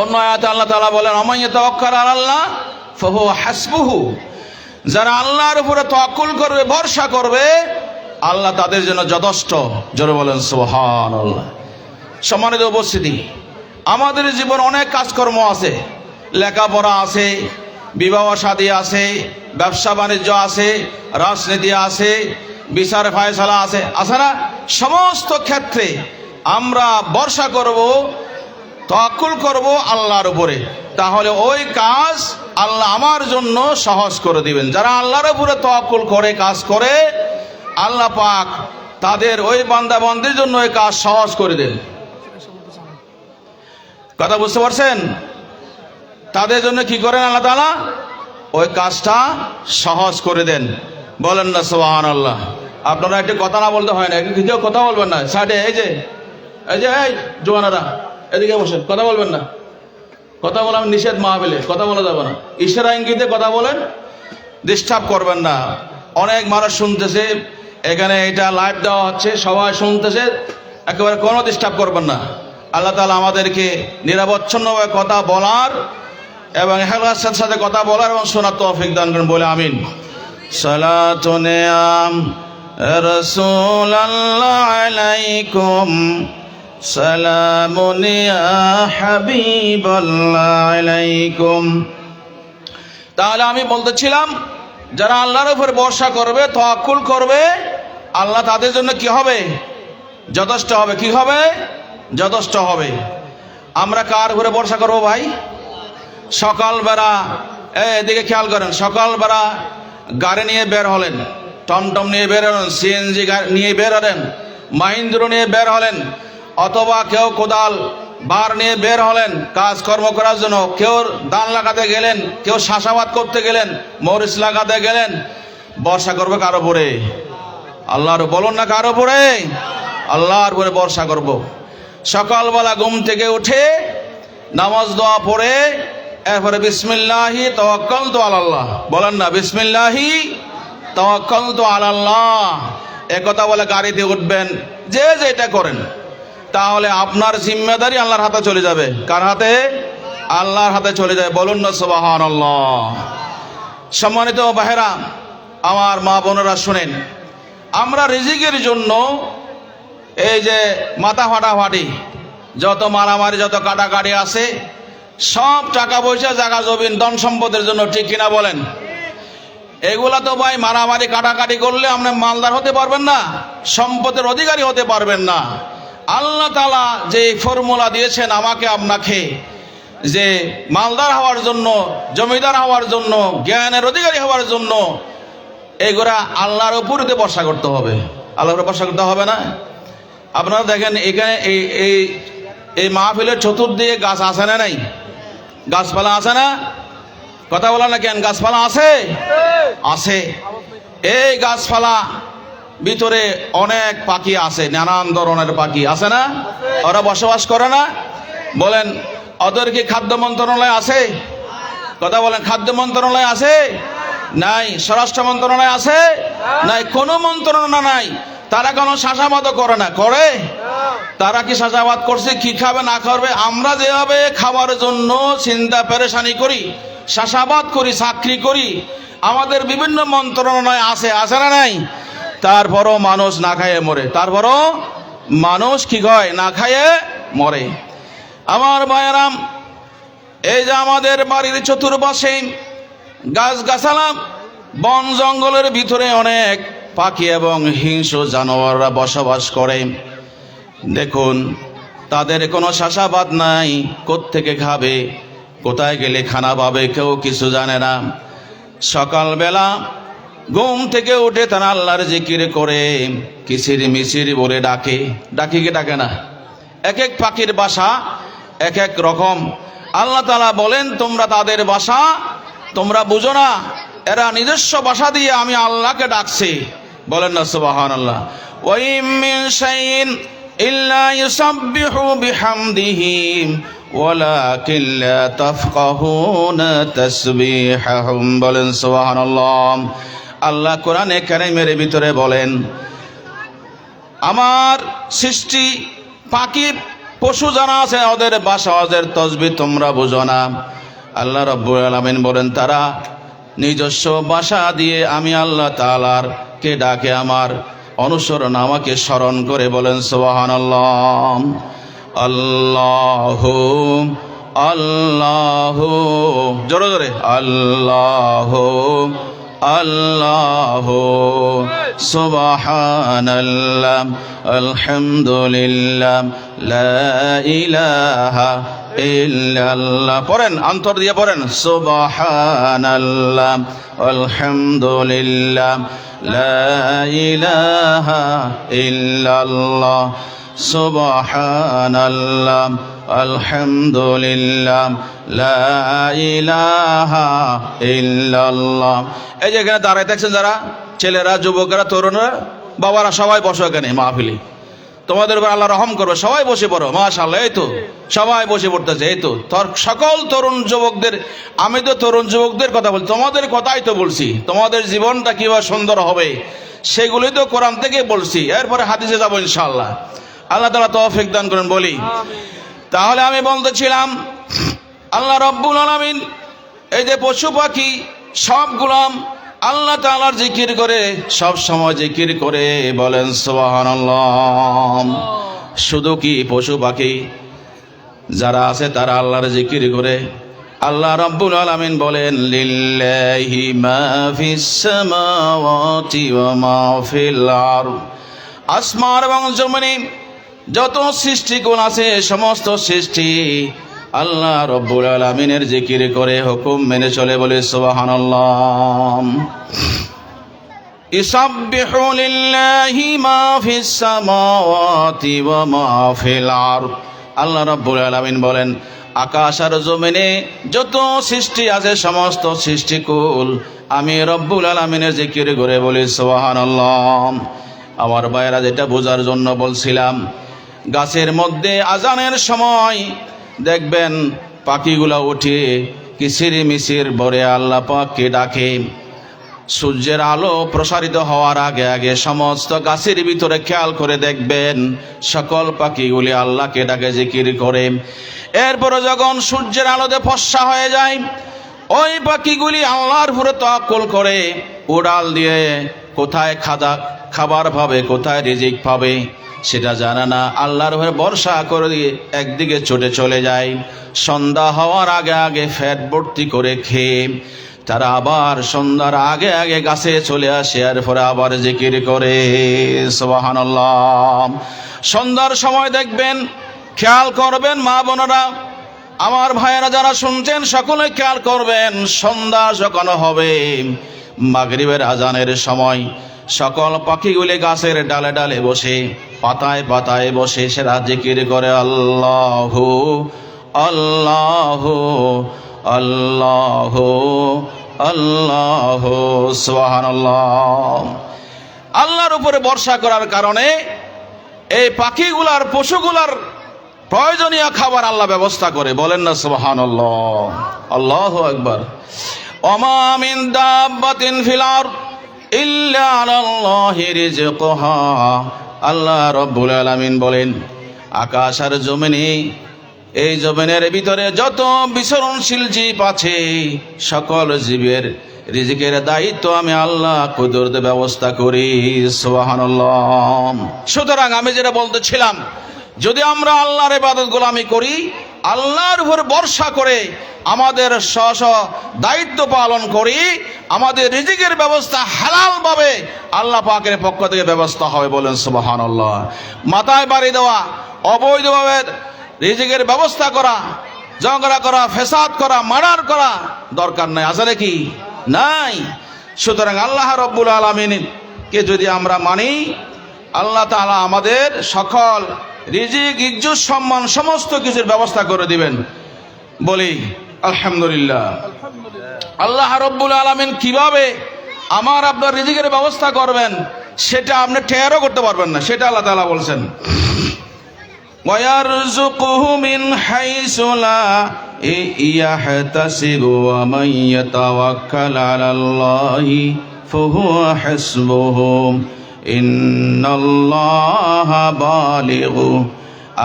অন্য আয়াতে আল্লাহ তাআলা বলেন আমান ইয়াতাওয়াক্কাল আলাল্লাহ ফাহুয়া হাসবুহু। যারা আল্লাহর উপরে তাওয়াক্কুল করবে, ভরসা করবে, আল্লাহ তাদের জন্য যথেষ্ট। জোরে বলেন সুবহানাল্লাহ। সম্মানিত উপস্থিতি, আমাদের জীবন অনেক কাজকর্ম আছে, লেখাপড়া আছে, বিবাহ শাদী আছে, ব্যবসা বাণিজ্য আছে, রাজনীতি আছে, বিচার ফায়সালা আছে, আছে না? সমস্ত ক্ষেত্রে আমরা ভরসা করব, তাওয়াক্কুল করব আল্লাহর উপরে, তাহলে ওই কাজ আল্লাহ আমার জন্য সহজ করে দিবেন। যারা আল্লাহর উপরে তাওয়াক্কুল করে কাজ করে, আল্লাহ পাক তাদের ওই বান্দা বান্দির জন্য ওই কাজ সহজ করে দেন। কথা বুঝতে পারছেন? তাদের জন্য কি করেন আল্লাহ তাআলা? ওই কাজটা সহজ করে দেন। বলেন না সুবহানাল্লাহ। আপনারা একটু কথা না বলতে হয় না, কেউ কথা বলবেন না। সাইডে এই যে এই জোয়ানারা এদিকে বসেন, কথা বলবেন না। কথা বলা নিষেধ মাহফিলে, কথা বলা যাবে না। ইশারা ইঙ্গিতে কথা বলেন, ডিস্টার্ব করবেন না। অনেক মানুষ শুনতেছে, এখানে এটা লাইভ দেওয়া হচ্ছে, সবাই শুনতেছে, একেবারে কোনো ডিস্টার্ব করবেন না। আল্লাহ তাআলা আমাদেরকে নিরবচ্ছিন্নভাবে কথা বলার এবং ইখলাসের সাথে কথা বলার এবং শোনার তৌফিক দান করেন বলে আমিন। সালাতুন আম রাসূলুল্লাহ আলাইকুম, সালামুন ইয়া হাবিবাল্লাহ আলাইকুম। তাহলে আমি বলতেছিলাম, যারা আল্লাহর উপর ভরসা করবে, তাওয়াক্কুল করবে, আল্লাহ তাদের জন্য কি হবে? যথেষ্ট হবে। কি হবে? যথেষ্ট হবে। আমরা কার উপরে ভরসা করবো ভাই? সকালবেলা এদিকে খেয়াল করেন, সকালবেলা গাড়ি নিয়ে বের হলেন, টমটম নিয়ে বের হলেন, সিএনজি নিয়ে বের হলেন, মাহিন্দ্র নিয়ে বের হলেন, অথবা কেউ কোদাল বার নিয়ে বের হলেন কাজকর্ম করার জন্য, কেউ ধান লাগাতে গেলেন, কেউ চাষাবাদ করতে গেলেন, মরিচ লাগাতে গেলেন। ভরসা করবে কার উপরে? আল্লাহর। বলুন না কার উপরে? আল্লাহর উপরে ভরসা করব। সকালবেলা ঘুম থেকে উঠে নামাজ দোয়া পড়ে এরপরে বিসমিল্লাহি তাওয়াক্কালতু আলাল্লাহ। বলেন না বিসমিল্লাহি তাওয়াক্কালতু আলাল্লাহ। একথা বলে গাড়িতে উঠবেন, যে যেটা করেন, তাহলে আপনার জিম্মেদারি আল্লাহর হাতে চলে যাবে। কার হাতে? আল্লাহর হাতে চলে যাবে। বলুন না সুবহানাল্লাহ। সম্মানিত ভাইরা, আমার মা বোনেরা শুনেন, আমরা রিজিকের জন্য এই যে মাথা ফাটাফাটি, যত মারামারি, যত কাটাকাটি আছে, সব টাকা পয়সা, জায়গা জমিন, ধন সম্পদের জন্য, ঠিক কিনা বলেন? এগুলা তো ভাই মারামারি কাটাকাটি করলে আপনি মালদার হতে পারবেন না, সম্পদের অধিকারী হতে পারবেন না। আল্লাহ তাআলা যে ফর্মুলা দিয়েছেন আমাকে আপনাকে, যে মালদার হওয়ার জন্য, জমিদার হওয়ার জন্য, জ্ঞানের অধিকারী হওয়ার জন্য, এগুলা আল্লাহর উপরে ভরসা করতে হবে। আল্লাহর উপরে ভরসা করতে হবে না? আপনারা দেখেন এখানে এই মাহফিলের চতুর্দিকে গাছ আছে না নাই? গাছপালা আছে না? কথা বলা না কেন? গাছপালা আছে, আছে। এই গাছপালা ভিতরে অনেক পাখি আছে, নানান ধরনের পাখি আছে না? ওরা বসবাস করে না? বলেন, ওদের কি খাদ্য মন্ত্রণালয় আছে? কথা বলেন, খাদ্য মন্ত্রণালয় আছে? নাই। স্বরাষ্ট্র মন্ত্রণালয় আছে? নাই। কোনো মন্ত্রণালয় নাই। তারা কোনো চাষাবাদও করে না? করে? তারা কি চাষাবাদ করছে? কি খাবে না করবে? আমরা যেভাবে খাবার জন্য চিন্তা পেরেশানি করি, চাষাবাদ করি, চাকরি করি, আমাদের বিভিন্ন মন্ত্রণালয় আছে, আছে না নাই? তারপরও মানুষ না খাইয়ে মরে। তারপরও মানুষ কি হয়? না খাইয়ে মরে। আমার ভাইয়েরাম, এই যে আমাদের বাড়ির চতুর্পাশে গাছগাছালা, বন জঙ্গলের ভিতরে অনেক পাখি এবং হিংস্র জানোয়াররা বসবাস করে। দেখুন, তাদের কোনো চাষাবাদ নাই, কোত্থেকে খাবে, কোথায় গেলে খানা পাবে, কেউ কিছু জানে না। সকালবেলা ঘুম থেকে উঠে তারা আল্লাহর জিকির করে, কিচির মিচির বলে ডাকে। ডাকি কি ডাকে না? এক এক পাখির বাসা এক এক রকম। আল্লাহ তাআলা বলেন, তোমরা তাদের বাসা তোমরা বুঝো না, এরা নিজস্ব ভাষা দিয়ে আমি আল্লাহকে ডাকছি। বলেন না সুবহানাল্লাহ। ওয়া ইম মিন শাইইন ইল্লা ইউসাব্বিহু বিহামদিহি ওয়ালাকিন লা তাফকাহুনা তাসবিহাহুম। বলেন সুবহানাল্লাহ। আল্লাহ কোরআনে কারীমের ভিতরে বলেন, আমার সৃষ্টি পাখি পশু জানা আছে, ওদের ভাষা ওদের তাসবিহ তোমরা বুঝো না। আল্লাহ রাব্বুল আলামিন বলেন, তারা নিজস্ব ভাষা দিয়ে আমি আল্লাহ তাআলার কে ডাকে, আমার অনুসরণ আমাকে স্মরণ করে। বলেন সুবহানাল্লাহ। আল্লাহু আল্লাহু, জোরে জোরে, আল্লাহু আল্লাহু সুবহানাল্লাহ আলহামদুলিল্লাহ লা ইলাহা ইল্লাল্লাহ। পড়েন, অন্তর দিয়ে পড়েন, সুবহানাল্লাহ আলহামদুলিল্লাহ লা ইলাহা ইল্লাল্লাহ সুবহানাল্লাহ আলহামদুলিল্লাহ লা ইলাহা ইল্লাল্লাহ। এই যে এখানে দাঁড়ায় থাকছেন যারা ছেলেরা, যুবকরা, তরুণরা, বাবারা, সবাই বসো এখানে মাহফিলে। তোমাদের উপর আল্লাহ রহম করবে, সবাই বসে পড়ো। মাশাআল্লাহ, এই তো সবাই বসে পড়তেছে। এই তো সকল তরুণ যুবকদের, আমি তো তরুণ যুবকদের কথা বলছি, তোমাদের কথাই তো বলছি। তোমাদের জীবনটা কিভাবে সুন্দর হবে সেগুলোই তো কোরআন থেকে বলছি, এরপরে হাদিসে যাবো ইনশাআল্লাহ। আল্লাহ তাআলা তৌফিক দান করেন। বলি তাহলে আমি বলতেছিলাম, আল্লাহ রাব্বুল আলামিন এই যে পশু পাখি সবগুলাম আল্লাহ তাআলার জিকির করে, সব সময় জিকির করে। বলেন সুবহানাল্লাহ। শুধু কি পশু পাখি যারা আছে তারা আল্লাহর জিকির করে? আল্লাহ রাব্বুল আলামিন বলেন, লিল্লাহি মা ফিস সামাওয়াতি ওয়া মা ফিল আরদ। আসমান এবং জমিনে যত সৃষ্টিগুণ আছে, সমস্ত সৃষ্টি আল্লাহ রাব্বুল আলামিনের জিকির করে, হুকুম মেনে চলে। বলে সুবহানাল্লাহ। ইসাব্বিহু লিল্লাহি মা ফিস সামাওয়াতি ওয়া মা ফিল আরদ। আল্লাহ রাব্বুল আলামিন বলেন, আকাশ আর জমিনে যত সৃষ্টি আছে, সমস্ত সৃষ্টিকুল আমি রব্বুল আলামিনের জিকির করে। বলি সুবহানাল্লাহ। আমার ভাইয়েরা, যেটা বোঝার জন্য বলছিলাম, গাছের মধ্যে আজানের সময় দেখবেন পাখিগুলা উঠে কিচির মিচির ভরে আল্লাহ পাককে ডাকে। সূর্যের আলো প্রসারিত হওয়ার আগে আগে সমস্ত গাছের ভিতরে খেয়াল করে দেখবেন সকল পাখিগুলি আল্লাহকে ডাকে, জিকির করে। এরপরে যখন সূর্যের আলোতে ফর্সা হয়ে যায়, ওই পাখিগুলি আল্লাহর উপরে তাওয়াক্কুল করে, উড়াল দিয়ে কোথায় খাবার পাবে, কোথায় রিজিক পাবে সেটা জানে না, আল্লাহর উপরে ভরসা করে দিয়ে একদিকে ছুটে চলে যায়। সন্ধ্যা হওয়ার আগে আগে পেট ভর্তি করে খেয়ে তারা আবার সন্ধ্যার আগে আগে গাছে চলে আসে, এরপরে আবার জিকির করে। সুবহানাল্লাহ। সন্ধ্যার সময় দেখবেন, খেয়াল করবেন মা বোনেরা, আমার ভাইয়েরা যারা শুনছেন সকলে খেয়াল করবেন, সন্ধ্যা যখন হবে, মাগরিবের আজানের সময় সকল পাখিগুলি গাছের ডালে ডালে বসে, পাতায় পাতায় বসে সেরা জিকির করে, আল্লাহু আল্লাহু আল্লাহু আল্লাহু। সুবহানাল্লাহ। আল্লাহর উপরে ভরসা করার কারণে এই পাখিগুলার, পশুগুলার প্রয়োজনীয় খাবার আল্লাহ ব্যবস্থা করে। বলেন না সুবহানাল্লাহ। আল্লাহু আকবার। ওমা মিন দাব্বাতিন ফিল আরদ ইল্লা আলাল্লাহি রিজকুহা। আল্লাহ রাব্বুল আলামিন বলেন, আকাশ আর জমিনে, এই জমিনের ভিতরে যত বিচরণশীল জীব আছে, সকল জীবের রিজিকের দায়িত্ব আমি আল্লাহ কুদরত ব্যবস্থা করি। সুবহানাল্লাহ। সুতরাং আমি যেটা বলতেছিলাম, যদি আমরা আল্লাহর ইবাদত গোলামি করি, আল্লাহর উপর ভরসা করে আমাদের স্ব দায়িত্ব পালন করি, আমাদের রিজিকের ব্যবস্থা হালাল ভাবে আল্লাহ পাকের পক্ষ থেকে ব্যবস্থা হবে। বলেন সুবহানাল্লাহ। মাথায় বাড়ি দেওয়া, অবৈধভাবে রিজিকের ব্যবস্থা করা, ঝগড়া করা, ফেসাদ করা, মার্ডার করা দরকার নাই। আছে নাকি? নাই। সুতরাং আল্লাহ রাব্বুল আলামিনকে যদি আমরা মানি, আল্লাহ তাআলা আমাদের সকল রিজিক, ইজ্জত, সম্মান সমস্ত কিছুর ব্যবস্থা করে দিবেন। বলি আলহামদুলিল্লাহ। আল্লাহ রাব্বুল আলামিন কিভাবে আমার আপনার রিজিকের ব্যবস্থা করবেন সেটা আপনি টেরও করতে পারবেন না, সেটা আল্লাহ তাআলা বলছেন। وَيَرْزُقُهُ مِنْ حَيْثُ لَا يَحْتَسِبُ وَمَنْ يَتَوَكَّلْ عَلَى اللَّهِ فَهُوَ حَسْبُهُ إِنَّ اللَّهَ بَالِغُ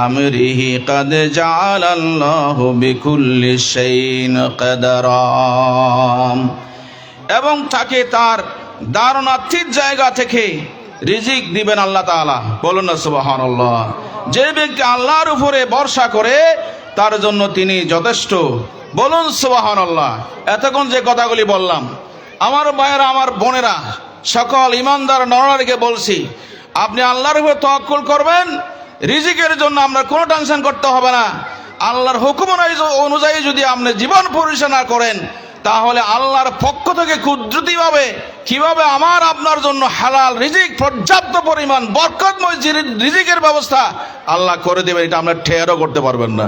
أَمْرِهِ قَدْ جَعَلَ اللَّهُ بِكُلِّ شَيْءٍ قَدْرًا। এবং তাকে তার দারুণার্থীর জায়গা থেকে রিজিক দিবেন আল্লাহ তাআলা। বলুন না সুবহানাল্লাহ। যে ব্যক্তি আল্লাহর উপরে ভরসা করে তার জন্য তিনি যথেষ্ট। বলুন সুবহানাল্লাহ। এতক্ষণ যে কথাগুলি বললাম, আমার ভাইয়েরা, আমার বোনেরা, সকল ইমানদার নরনারীকে বলছি, আপনি আল্লাহর উপরে তাওয়াক্কুল করবেন, রিজিকের জন্য আমরা কোনো টেনশন করতে হবে না। আল্লাহর হুকুম অনুযায়ী যদি আপনি জীবন পরিচালনা করেন, তাহলে আল্লাহর পক্ষ থেকে কুদরতিভাবে কিভাবে আমার আপনার জন্য হালাল রিজিক, পর্যাপ্ত পরিমাণ বরকতময় রিজিকের ব্যবস্থা আল্লাহ করে দেবেন, এটা আমরা টেরও করতে পারবেন না।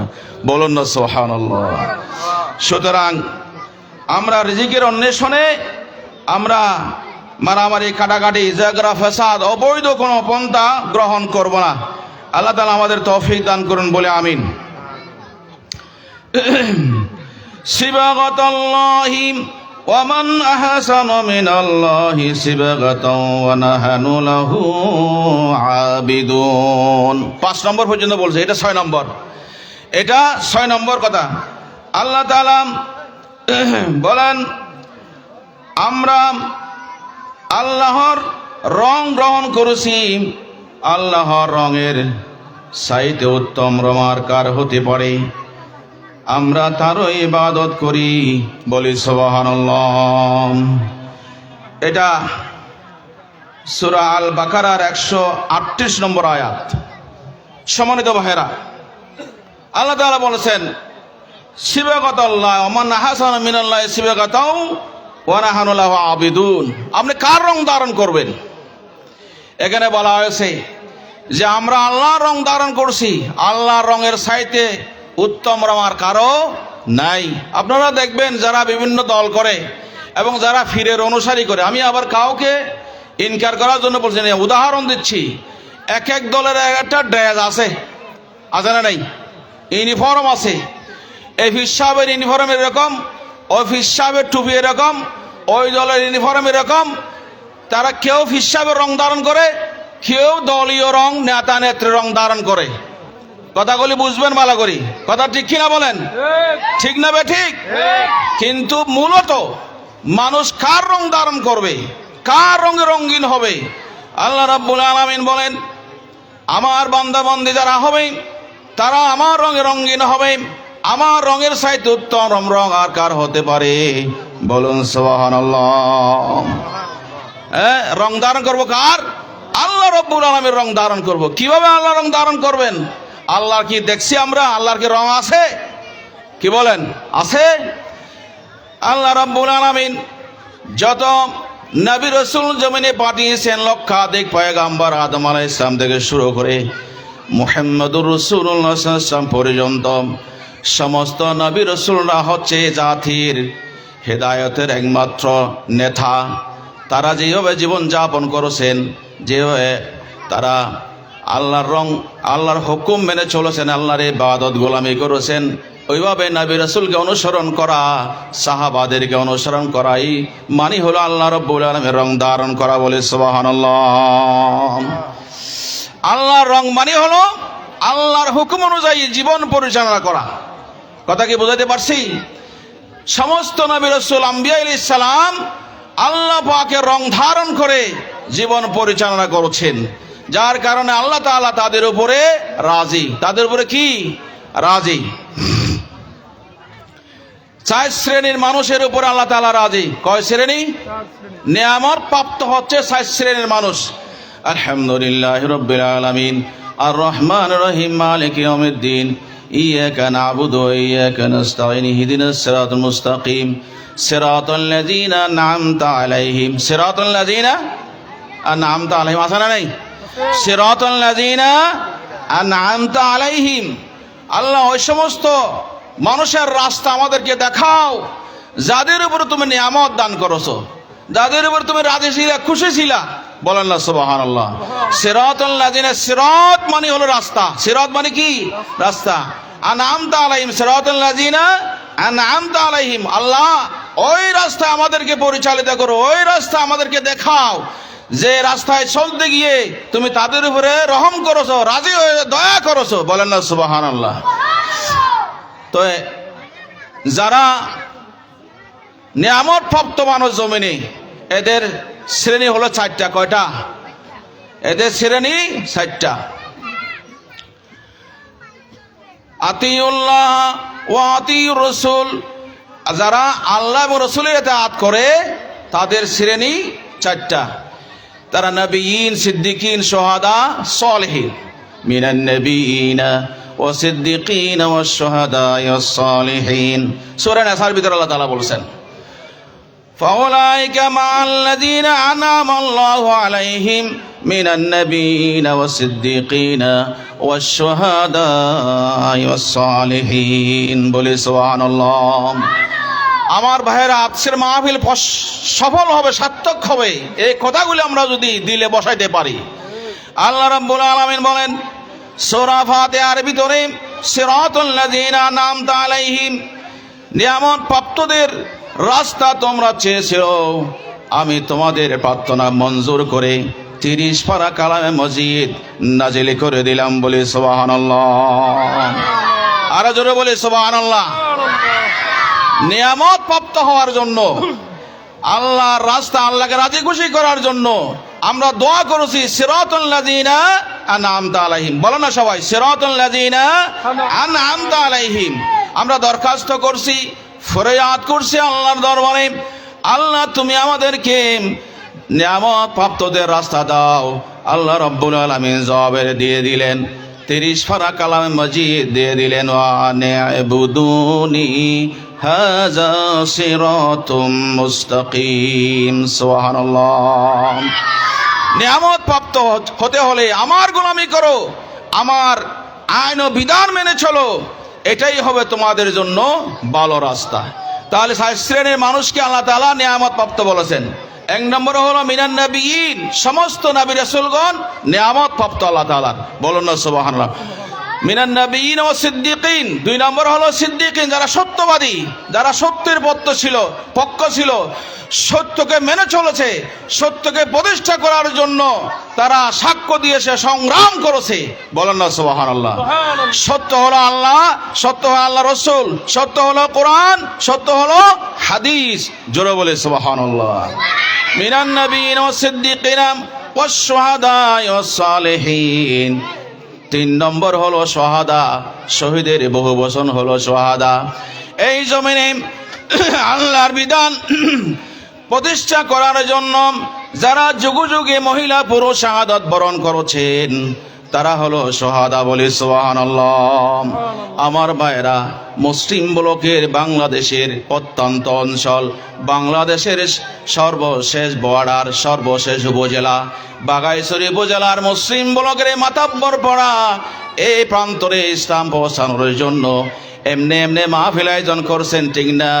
বলুন না সুবহানাল্লাহ। সুতরাং আমরা রিজিকের অন্বেষণে আমরা মারামারি, কাটাকাটি, ঝগড়া, ফাসাদ, অবৈধ কোনো পন্থা গ্রহণ করব না। আল্লাহ তাআলা আমাদের তৌফিক দান করুন বলে আমিন। সিবাগাতাল্লাহি ওয়া মান আহসানু মিনাল্লাহি সিবাগাতাও ওয়া নাহানু লাহু আবিদুন। 5 নম্বর পর্যন্ত বলছে, এটা 6 নম্বর, এটা 6 নম্বর কথা। আল্লাহ তাআলা বলেন, আমরা আল্লাহর রং গ্রহণ করেছি, আল্লাহর রঙের চাইতে উত্তম রং আর কার হতে পারে, আমরা তারও ইবাদত করি। বলি সুবহানাল্লাহ। এটা সূরা আল বাকারার 138 নম্বর আয়াত। সম্মানিত ভাইরা, আল্লাহ তাআলা বলেছেন, সিবাগাতাল্লাহ ওয়া মান আহসানু মিনাল্লাহি সিবাগাতাও ওয়া নাহানু লাহু আবিদুন। আপনি কার রং ধারণ করবেন? এখানে বলা হয়েছে যে আমরা আল্লাহর রং ধারণ করছি, আল্লাহর রঙের চাইতে উত্তম রং আর কারো নাই। আপনারা দেখবেন যারা বিভিন্ন দল করে এবং যারা ফিরের অনুসারী করে, আমি আবার কাউকে ইনকার করার জন্য বলছি না, উদাহরণ দিচ্ছি। এক এক দলের একটা ড্রেস আছে, আছে না নাই? ইউনিফর্ম আছে। এই ফির সাহেবের ইউনিফর্ম এরকম, ওই ফির সাহেবের টুপি এরকম, ওই দলের ইউনিফর্ম এরকম। তারা কেউ ফির সাহেবের রং ধারণ করে, কেউ দলীয় রং, নেতা নেত্রীর রং ধারণ করে। কথাগুলি বুঝবেন ভালো করি, কথা ঠিক কিনা বলেন? ঠিক না বে ঠিক? কিন্তু মূলত মানুষ কার রং ধারণ করবে, কার রঙে রঙিন হবে, আল্লাহ রাব্বুল আলামিন বলেন, আমার বান্দা বান্দি যারা হবে তারা আমার রঙে রঙিন হবে। আমার রঙের চাইতে উত্তম রং আর কার হতে পারে? বলুন সুবহানাল্লাহ। রং ধারণ করবো কার? আল্লাহ রাব্বুল আলামিনের রং ধারণ করব। কিভাবে আল্লাহ রং ধারণ করবেন? আল্লাহর কি দেখছি আমরা? আল্লাহর কি রং আছে? কি বলেন? আছে। আল্লাহ রাব্বুল আলামিন যত নবী রাসূল জমিনে পাঠিয়েছেন, লক্ষাধিক পয়গম্বর আদম আলাইহিস সালাম থেকে শুরু করে মুহাম্মদুর রাসূলুল্লাহ সাল্লাল্লাহু আলাইহি ওয়াসাল্লাম পর্যন্ত সমস্ত নবী রাসূলরা হচ্ছে জাতির হেদায়েতের একমাত্র নেতা। তারা যেভাবে জীবন যাপন করেছেন, যেভাবে তারা আল্লাহর রং, আল্লাহর হুকুম মেনে চলেছেন, আল্লাহর ইবাদত গোলামি করেছেন, ওইভাবে নবী রাসূলকে অনুসরণ করা, সাহাবাদেরকে অনুসরণ করাই মানে হলো আল্লাহ রাব্বুল আলামিনের রং ধারণ করা। বলে সুবহানাল্লাহ। আল্লাহর রং মানে হলো আল্লাহর হুকুম অনুযায়ী জীবন পরিচালনা করা। কথা কি বুঝাতে পারছি? সমস্ত নবী রাসূল, আম্বিয়া আলাইহিস সালাম আল্লাহ পাকের রং ধারণ করে জীবন পরিচালনা করেছেন, যার কারণে আল্লাহ তাআলা তাদের উপরে রাজি। তাদের উপরে কি রাজি? 4 শ্রেণীর মানুষের উপরে আল্লাহ তাআলা রাজি। কয় শ্রেণী? নিয়ামত প্রাপ্ত হচ্ছে 4 শ্রেণীর মানুষ। আলহামদুলিল্লাহি রাব্বিল আলামিন, আর রহমানির রহিম, মালিকি ইয়াউমিদ্দিন, ইয়াকা না'বুদু ওয়া ইয়াকা নাস্তাঈন, ইহদিনাস সিরাতাল মুস্তাকিম, সিরাতাল লাযীনা আন'আমতা আলাইহিম। সিরাতাল লাযীনা আন'আমতা আলাইহিম আছে না নাই? সিরাতাল লাযীনা আন'আমতা আলাইহিম। আল্লাহ ওই সমস্ত মানুষের রাস্তা আমাদেরকে দেখাও যাদের উপর তুমি নিয়ামত দান করেছো, যাদের উপর তুমি রাজি ছিলা, খুশি ছিলা, বলেন না সুবহানাল্লাহ। সিরাতাল লাযিনা, সিরাত মানে হলো রাস্তা, সিরাত মানে কি? রাস্তা। আনআমতা আলাইহিম, সিরাতাল লাযিনা আনআমতা আলাইহিম, আল্লাহ ওই রাস্তা আমাদেরকে পরিচালিত করো, ওই রাস্তা আমাদেরকে দেখাও যে রাস্তায় চলতে গিয়ে তুমি তাদের উপরে রহম করেছো, রাজি হয়ে দয়া করেছো, বলেন না সুবহানাল্লাহ। তো যারা নিয়ামত প্রাপ্ত মানুষ জমিনে, এদের শ্রেণী হলো চারটা। কয়টা? এদের শ্রেণী চারটা। আতিউল্লাহ ওয়া আতিউর রাসূল, যারা আল্লাহ এবং রাসূলের ইতাআত করে তাদের শ্রেণী চারটা। তারা নবীন, সিদ্দিকিন, শুহাদা, সালেহিন। মিনান নবীনা ওয়া সিদ্দিকিন ওয়া শুহাদা ওয়াস সালেহিন। সূরা নাসার ভিতরে আল্লাহ তাআলা বলেছেন, فَأُولَٰئِكَ مَعَ الَّذِينَ أَنْعَمَ اللَّهُ عَلَيْهِمْ مِنَ النَّبِيِّينَ وَالصِّدِّيقِينَ وَالشُّهَدَاءِ وَالصَّالِحِينَ। বলি সুবহানাল্লাহ। আমার ভাইয়েরা, আজকের মাহফিল সফল হবে, সার্থক হবে এই কথাগুলো আমরা যদি দিলে বসাইতে পারি। আল্লাহ রাব্বুল আলামিন বলেন সূরা ফাতিহার ভিতরে, সিরাতাল লাযিনা আনআমতা আলাইহিম, নিয়ামত প্রাপ্তদের রাস্তা তোমরা চেয়েছিল, আমি তোমাদের প্রার্থনা মঞ্জুর করে 30 পারা কালামে মজিদ নাজিল করে দিলাম। বলে সুবহানাল্লাহ। আরো জোরে বলে সুবহানাল্লাহ। নিয়ামত প্রাপ্ত হওয়ার জন্য, আল্লাহর রাস্তা, আল্লাহকে রাজি খুশি করার জন্য আমরা দোয়া করেছি সিরাতাল লাযিনা আনআমতা আলাইহিম। বলো না সবাই, সিরাতাল লাযিনা আনআমতা আলাইহিম। আমরা দরখাস্ত করছি, ফরিয়াদ করছি আল্লাহর দরবারে, আল্লাহ তুমি আমাদেরকে নিয়ামত প্রাপ্তদের রাস্তা দাও। আল্লাহ রাব্বুল আলামিন জবাবে দিয়ে দিলেন, 30 পারা কালামে মজিদ দিয়ে দিলেন, ওয়া নি'বুদুনি হাযা সিরাতুম মুস্তাকিম। সুবহানাল্লাহ। নিয়ামত প্রাপ্ত হতে হলে আমার গোলামি করো, আমার আইন ও বিধান মেনে চলো, এটাই হবে তোমাদের জন্য ভালো রাস্তা। তাহলে 6 শ্রেণীর মানুষকে আল্লাহ তাআলা নিয়ামত প্রাপ্ত বলেছেন। 1 নম্বরে হলো মিনান নবিয়িন, সমস্ত নবী রাসূলগণ নিয়ামত প্রাপ্ত আল্লাহ তাআলার। বলুন না সুবহানাল্লাহ। মিনান নবিয়িন ও সিদ্দিকিন, 2 নম্বর হলো সিদ্দিকিন, যারা সত্যবাদী, যারা সত্যের পক্ষ ছিল, সত্যকে মেনে চলেছে, সত্যকে প্রতিষ্ঠা করার জন্য তারা সাক্ষ্য দিয়েছে, সংগ্রাম করেছে। বলেন না সুবহানাল্লাহ। সত্য হলো আল্লাহ, সত্য হলো আল্লাহ রাসূল, সত্য হলো কোরআন, সত্য হলো হাদিস। জোরে বলে সুবহানাল্লাহ। মিনান নবিয়িন ওয়াস সিদ্দিকিন ওয়াস শুহাদা ওয়াস সালেহিন। 3 নম্বর হলো শুহাদা, শহীদের বহু বচন হলো শুহাদা। এই জমিনে আল্লাহর বিধান প্রতিষ্ঠা করার জন্য যারা যুগে যুগে মহিলা পুরুষ শাহাদাত বরণ করেছেন, তারা হলো শুহাদা। বলি সুবহানাল্লাহ। আমার ভাইরা, মুসলিম ব্লকের বাংলাদেশের প্রত্যন্ত অঞ্চল, বাংলাদেশের সর্বশেষ বর্ডার, সর্বশেষ উপজেলা বাঘাইছড়ি উপজেলার মুসলিম ব্লকের মাতাব্বর পড়া এই প্রান্তরে ইসলাম পৌঁছানোর জন্য এমনি মাহফিল আয়োজন করছেন, ঠিক না?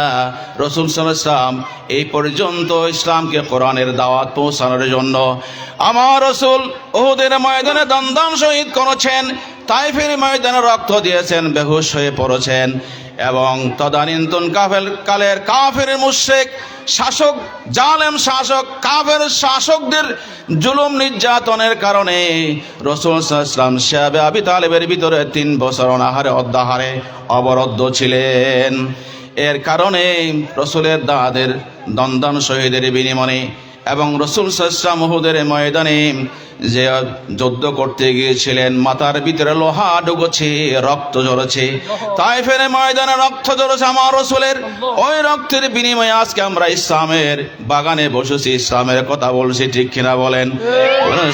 রাসূল সাল্লাল্লাহু আলাইহি ওয়াসাল্লাম এই পর্যন্ত ইসলামকে কোরআনের দাওয়াত পৌঁছানোর জন্য আমার রাসূল উহুদের ময়দানে দন্দন শহীদ করেছেন, তাইফের ময়দানে রক্ত দিয়েছেন, বেহুশ হয়ে পড়েছেন, এবং তদানীন্তন কালের কাফের মুশরিক শাসক, জালেম শাসক, কাফের শাসকদের জুলুম নির্যাতনের কারণে রাসূল সাল্লাল্লাহু আলাইহি ওয়াসাল্লাম শিয়াবে আবি তালেবের ভিতরে 3 বছর অনাহারে অদ্যাহারে অবরুদ্ধ ছিলেন। এর কারণে রাসূলের দাদের দন্দন শহীদের বিনিময়ে এবং রাসূল সাল্লাল্লাহু আলাইহি ওয়াসাল্লাম উহুদের ময়দানে যে যুদ্ধ করতে গিয়েছিলেন, মাথার ভিতরে লোহা ঢুকেছে, রক্ত ঝরেছে, তাইফের ময়দানে রক্ত ঝরেছে আমার রাসূলের। ওই রক্তের বিনিময়ে আজকে আমরা ইসলামের বাগানে বসেছি, ইসলামের কথা বলছি, ঠিক কিনা বলেন?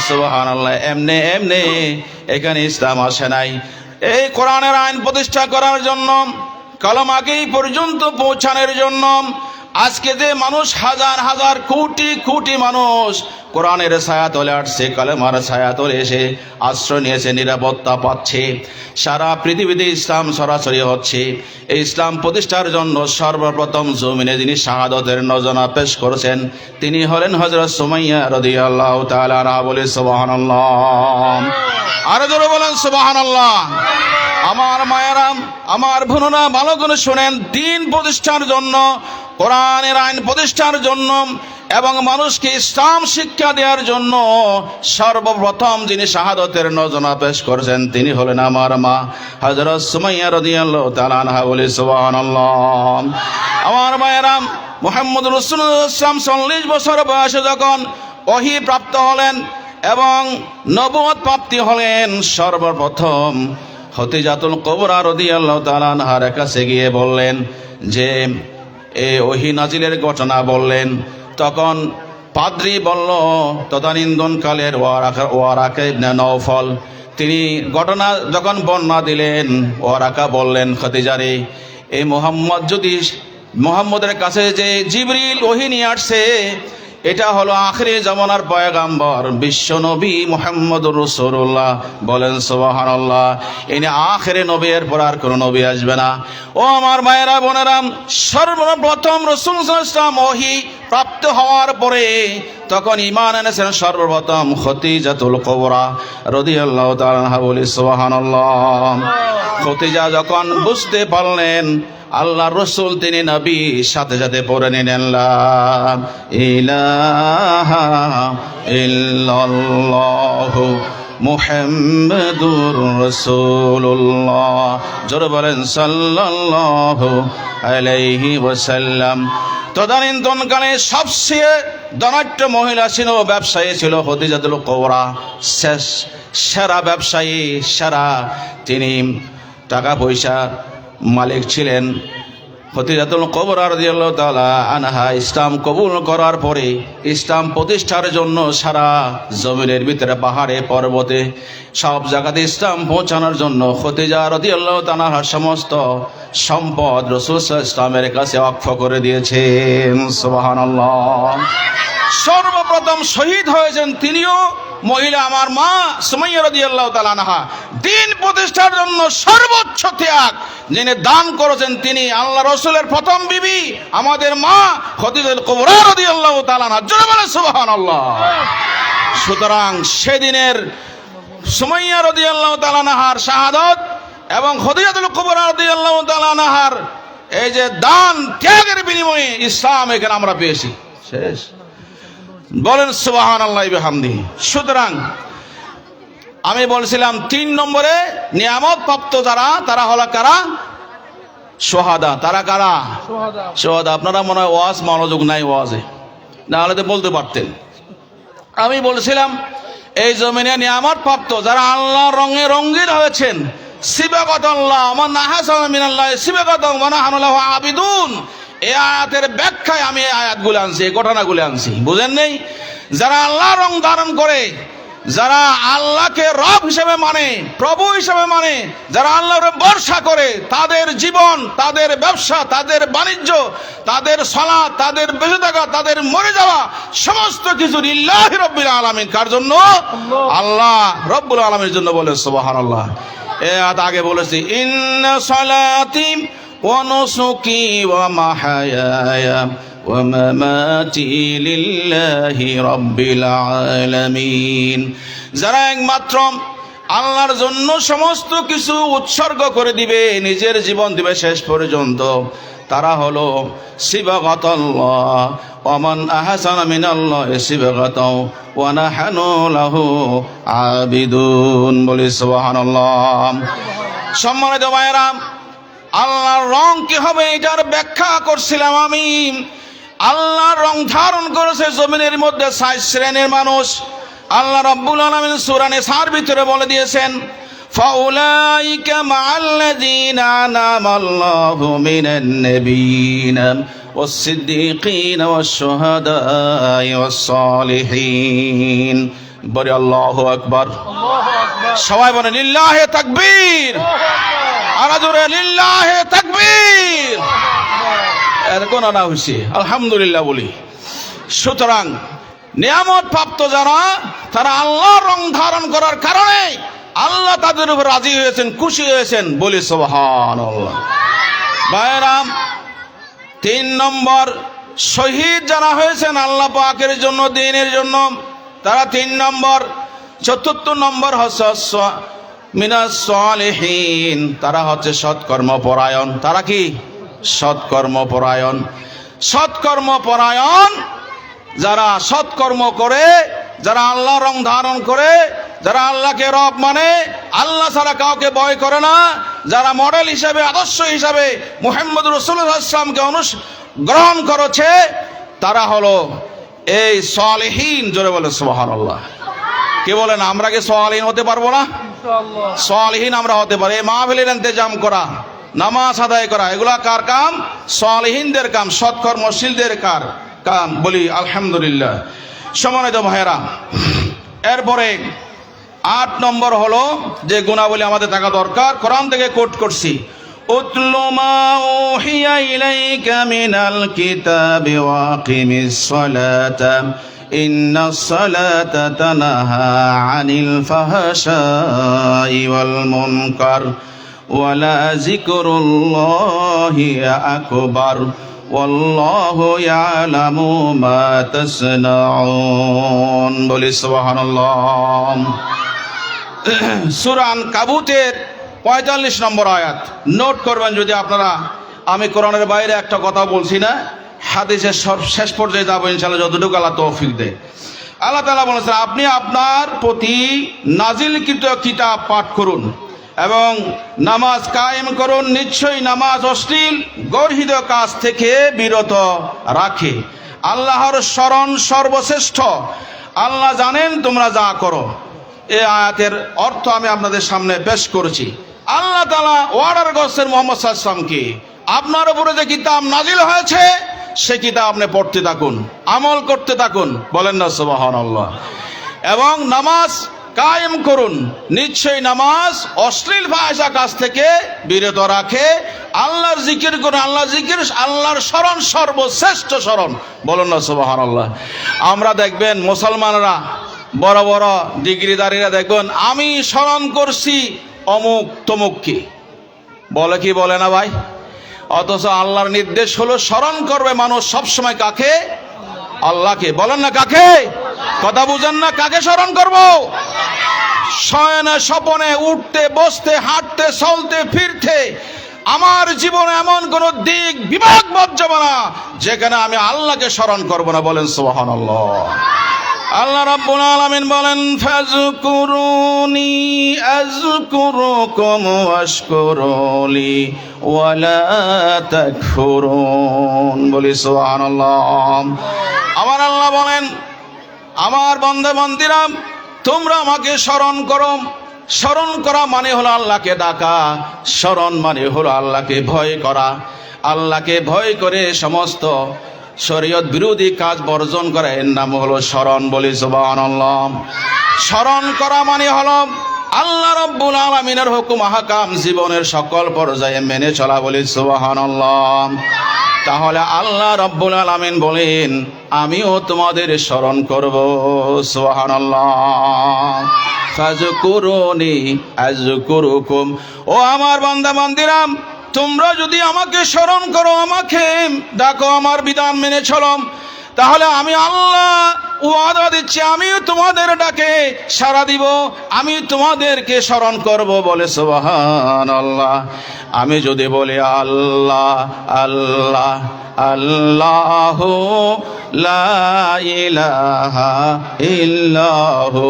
সুবহানাল্লাহ। এমনি এখানে ইসলাম আসে নাই। এই কোরআনের আইন প্রতিষ্ঠা করার জন্য, কালেমাকে পর্যন্ত পৌঁছানোর জন্য আজকে যে মানুষ হাজার হাজার কোটি কোটি মানুষ কোরআনের ছায়াতলে আসছে, কালেমার ছায়াতলে এসে আশ্রয় নিয়েছে, নিরাপত্তা পাচ্ছে, সারা পৃথিবীতে ইসলাম সরাসরি হচ্ছে। এই ইসলাম প্রতিষ্ঠার জন্য সর্বপ্রথম জমিনে যিনি শাহাদতের নজনা পেশ করেছেন তিনি হলেন হযরত সুমাইয়া রাদিয়াল্লাহু তাআলা আনহা। বলে সুবহানাল্লাহ, আরো জোরে বলেন সুবহানাল্লাহ। আমার মায়েরা, আমার বোনেরা, ভালো করে শুনেন, দ্বীন প্রতিষ্ঠার জন্য, কোরআনের আইন প্রতিষ্ঠার জন্য এবং মানুষকে ইসলাম শিক্ষা দেওয়ার জন্য সর্বপ্রথম যিনি শাহাদতের নজনা পেশ করেছেন তিনি হলেন আমার মা হযরত সুমাইয়া রাদিয়াল্লাহু তাআলা আনহা। বলি সুবহানাল্লাহ। আমার মায়েরা, মুহাম্মদ রাসূলুল্লাহ সাল্লাল্লাহু আলাইহি 40 বছর বয়সে যখন ওহী প্রাপ্ত হলেন এবং নবুয়ত প্রাপ্তি হলেন, সর্বপ্রথম খদিজাতুল কুবরা রাদিয়াল্লাহু তাআলা আনহার কাছে গিয়ে বললেন যে এই ওহী নাজিলের ঘটনা বললেন। তখন পাদ্রী বলল, তদানীন্তনকালের ওয়ারাকা ইবনে নওফল, তিনি ঘটনা যখন বর্ণনা দিলেন, ওয়ারাকা বললেন খদিজারে, এই মুহাম্মদের কাছে যে জিবরিল ওহী নিয়ে আসছে এটা হলো আখিরি জামানার পয়গাম্বর বিশ্ব নবী মুহাম্মদুর রাসূলুল্লাহ। বলেন সুবহানাল্লাহ। ইনি আখিরি নবী, এরপর আর কোনো নবী আসবে না। ও আমার মায়েরা, বোনেরা, সর্বপ্রথম রাসূল সাল্লাল্লাহু আলাইহি ওয়াসাল্লাম ওহী প্রাপ্ত হওয়ার পরে তখন ঈমান এনেছেন সর্বপ্রথম খদিজাতুল কুবরা রাদিয়াল্লাহু তাআলা আনহা। বলি সুবহানাল্লাহ। খদিজা যখন বুঝতে পারলেন আল্লাহ রসুল তিনি নবী, সাথে সাথে পড়ে নিলেন লা ইলাহা ইল্লাল্লাহু মুহাম্মাদুর রাসূলুল্লাহ। জোরে বলেন সাল্লাল্লাহু আলাইহি ওয়াসাল্লাম। তদানীন্তনকালে সবচেয়ে ধনাঢ্য মহিলা ছিল, ব্যবসায়ী ছিল খদিজাতুল কুবরা। সেরা ব্যবসায়ী, সেরা তিনি টাকা পয়সা মালিক ছিলেন। খদিজাতুল কুবরা রাদিয়াল্লাহু তাআলা আনহা ইসলাম কবুল করার পরে ইসলাম প্রতিষ্ঠার জন্য সারা জমিনের ভিতরে, পাহাড়ে পর্বতে, সব জায়গাতে ইসলাম পৌঁছানোর জন্য খদিজা রাদিয়াল্লাহু তাআলা আনহার সমস্ত সম্পদ রাসূল সাল্লাল্লাহু আলাইহি ওয়াসাল্লামের কাছে ওয়াকফ করে দিয়েছেন। সুবহানাল্লাহ। সর্বপ্রথম শহীদ হয়েছেন তিনিও মহিলা, আমার মা সুমাইয়া রাদিয়াল্লাহু তাআলা আনহা। দ্বীন প্রতিষ্ঠার জন্য সর্বোচ্চ ত্যাগ যিনি দান করেছেন তিনি আল্লাহ রাসূলের প্রথম বিবি আমাদের মা খদিজাতুল কুবরা রাদিয়াল্লাহু তাআলা আনহা। জোরে বলেন সুবহানাল্লাহ। সুতরাং সেদিনের সুমাইয়া রাদিয়াল্লাহু তাআলা আনহার শাহাদাত এবং খদিজাতুল কুবরা রাদিয়াল্লাহু তাআলা আনহার এই যে দান ত্যাগের বিনিময়ে ইসলাম এখানে আমরা পেয়েছি। শেষ। বলেন সুবহানাল্লাহ বিহামদিহি। সুতরাং আমি বলছিলাম 3 নম্বরে নিয়ামত প্রাপ্ত যারা, তারা হলো কারা? শুহাদা। তারা কারা? শুহাদা। আপনারা মনে হয় ওয়াজ মনোযোগ নাই ওয়াজে, না হলে তো বলতে পারতেন। আমি বলছিলাম এই জমিনে নিয়ামত প্রাপ্ত যারা আল্লাহর রঙে রঙিন হয়েছেন, সিবাগাতাল্লাহ মান আহসানা মিনাল্লাহ সিবাগাতান ওয়া নাহনু লাহু আবিদুন। এই আয়াতের ব্যাখ্যায় আমি এই আয়াতগুলো আনছি, এই ঘটনাগুলো আনছি। বুঝেন নেই? যারা আল্লাহর রং ধারণ করে, যারা আল্লাহকে রব হিসেবে মানে, প্রভু হিসেবে মানে, যারা আল্লাহরে ভরসা করে, তাদের জীবন, তাদের ব্যবসা, তাদের বাণিজ্য, তাদের সালাত, তাদের বেঁচে থাকা, তাদের মরে যাওয়া সমস্ত কিছু লিল্লাহি রাব্বিল আলামিন। কার জন্য? আল্লাহ রব্বুল আলামিনের জন্য। বলে সুবহানাল্লাহ। এই আয়াত আগে বলেছি, ইন্না সালাতি ওয়া নুসুকি ওয়া মাহায়ায়া ওয়া মামাতি লিল্লাহি রাব্বিল আলামিন। যারা একমাত্র আল্লাহর জন্য সমস্ত কিছু উৎসর্গ করে দিবে, নিজের জীবন দিবে শেষ পর্যন্ত, তারা হলো সিবাগাতাল্লাহ ওয়া মান আহসানা মিনাল্লাহি সিবাগাতাও ওয়া নাহনু লাহু আবিদুন। বলি সুবহানাল্লাহ। সম্মানিত ভাইয়েরা, আল্লাহর রং কি হবে এটার ব্যাখ্যা করছিলাম আমি। আল্লাহর রং ধারণ করেছে জমিনের মধ্যে 6 শ্রেণীর মানুষ। আল্লাহ রাব্বুল আলামিন সূরা নিসার ভিতরে বলে দিয়েছেন, ফাউলাইকা মাআল্লাযীনা আনামাল্লাহু মিনান নাবিয়িনা ওয়াস-সিদ্দীকিনা ওয়াশ-শুহাদা'i ওয়াস-সালিহিন। বলি আল্লাহু আকবার। সবাই বলেন লিল্লাহি তাকবীর। আর জোরে লিল্লাহি তাকবীর। এরকম আনা হয়েছে, আলহামদুলিল্লাহ বলি। সুতরাং নিয়ামত প্রাপ্ত যারা, তারা আল্লাহর রং ধারণ করার কারণে আল্লাহ তাদের উপর রাজি হয়েছেন, খুশি হয়েছেন, বলি সুবহানাল্লাহ। ভাইরাম, 3 নম্বর শহীদ যারা হয়েছেন আল্লাহ পাকের জন্য, দ্বীনের জন্য, তারা 3 নম্বর। 4 নম্বর হচ্ছে মিনাস সালিহিন, তারা হচ্ছে সৎকর্মপরায়ণ। তারা কি? সৎকর্মপরায়ণ। সৎকর্মপরায়ণ যারা সৎকর্ম করে, যারা আল্লাহ রং ধারণ করে, যারা আল্লাহকে রব মানে, আল্লাহ ছাড়া কাউকে ভয় করে না, যারা মডেল হিসাবে, আদর্শ হিসাবে মুহাম্মদ রাসূলুল্লাহ সাল্লাল্লাহু আলাইহি ওয়াসাল্লামকে গ্রহণ করেছে, তারা হলো এই সালেহীন। জোরে বলে সুবহানাল্লাহ। কে বলেন আমরা কি সালেহীন হতে পারবো না? ইনশাআল্লাহ সালেহীন আমরা হতে পারি। এই মাহফিলের ইন্তজাম করা, নামাজ আদায় করা, এগুলা কার কাম? সালেহীনদের কাম, সৎকর্মশীলদের কাম, বলি আলহামদুলিল্লাহ। সম্মানিত ভাইয়েরা, এরপরে 8 নম্বর হলো যে গুণাবলী আমাদের থাকা দরকার, কোরআন থেকে কোট করছি। উতলু মা উহিয়া ইলাইকা মিনাল কিতাবি ওয়া আকিমিস সালাতা ইন্নাস সালাতা তানহা আনিল ফাহশাই ওয়াল মুনকার ওয়ালা যিকরুল্লাহি আকবার ওয়াল্লাহু ইয়ালামু মা তাসনাউন, বলি সুবহানাল্লাহ। সূরা আনকাবুতের 45 নম্বর আয়াত নোট করবেন যদি আপনারা। আমি কোরআনের বাইরে একটা কথা বলছি না, হাদিসের শেষ পর্যায়ে যাবো ইনশাআল্লাহ, যতটুকু আল্লাহ তৌফিক দেয়। আল্লাহ তাআলা বলেছেন, আপনি আপনার প্রতি নাজিলকৃত কিতাব পাঠ করুন এবং নামাজ কায়েম করুন, নিশ্চয়ই নামাজ অশ্লীল গর্হিত কাজ থেকে বিরত রাখে। আল্লাহর স্মরণ সর্বশ্রেষ্ঠ, আল্লাহ জানেন তোমরা যা করো। এই আয়াতের অর্থ আমি আপনাদের সামনে পেশ করেছি। আল্লাহ তাআলা অর্ডার করছেন মুহাম্মদ সাল্লাল্লাহু আলাইহি ওয়াসাল্লামকে, আপনার উপরে যে কিতাব নাজিল হয়েছে সে কিতাব আপনি পড়তে থাকুন, আমল করতে থাকুন, বলেন না সুবহানাল্লাহ। এবং নামাজ কায়েম করুন, নিশ্চয়ই নামাজ অশ্লীল ফাহিশা কাজ থেকে বিরত রাখে। আল্লাহর জিকির করুন, আল্লাহর জিকির, আল্লাহর স্মরণ সর্বশ্রেষ্ঠ স্মরণ, বলেন না সুবহানাল্লাহ। আমরা দেখবেন মুসলমানরা, বড় বড় ডিগ্রিদারীরা দেখবেন, আমি স্মরণ করছি অমুক তমুককে, বলে কি বলে না ভাই? অথচ আল্লাহর নির্দেশ হলো স্মরণ করবে মানুষ সবসময় কাকে? আল্লাহকে। বলেন না কাকে? কথা বুঝেন না? কাকে স্মরণ করব? শয়নে স্বপনে, উঠতে বসতে, হাঁটতে চলতে ফিরতে আমার জীবনে এমন কোন দিক বিভাগ বাদ যাবে না যেখানে আমি আল্লাহকে স্মরণ করব না, বলেন সুবহানাল্লাহ। আল্লাহ রাব্বুল আলামিন বলেন, ফাযকুরুনি আযকুরুকুম ওয়াশকুরুলি ওয়ালা তাকফুরুন, বলি সুবহানাল্লাহ। আমার আল্লাহ বলেন, আমার বান্দা বান্দীরা তোমরা আমাকে স্মরণ করো। স্মরণ করা মানে হলো আল্লাহকে ডাকা, স্মরণ মানে হলো আল্লাহকে ভয় করা। আল্লাহকে ভয় করে সমস্ত শরীয়ত বিরোধী কাজ বর্জন করা, এর নাম হলো স্মরণ, বলি সুবহানাল্লাহ। স্মরণ করা মানে হলো আল্লাহ রাব্বুল আলামিনের হুকুম আহকাম জীবনের সকল পর্যায়ে মেনে চলা, বলি সুবহানাল্লাহ। তাহলে আল্লাহ রাব্বুল আলামিন বলেন, আমিও তোমাদের স্মরণ করব, সুবহানাল্লাহ। ফাযকুরুনি আযকুরুকুম, ও আমার বান্দা বান্দীরা তোমরা যদি আমাকে স্মরণ করো, আমাকে ডাকো, আমার বিধান মেনে চলো, তাহলে আমি আল্লাহ ওয়াদা দিচ্ছি আমিও তোমাদের ডাকে সাড়া দিব, আমি তোমাদেরকে স্মরণ করব, বলে সুবহানাল্লাহ। আমি যদি বলি আল্লাহ আল্লাহ আল্লাহু লা ইলাহা ইল্লাহু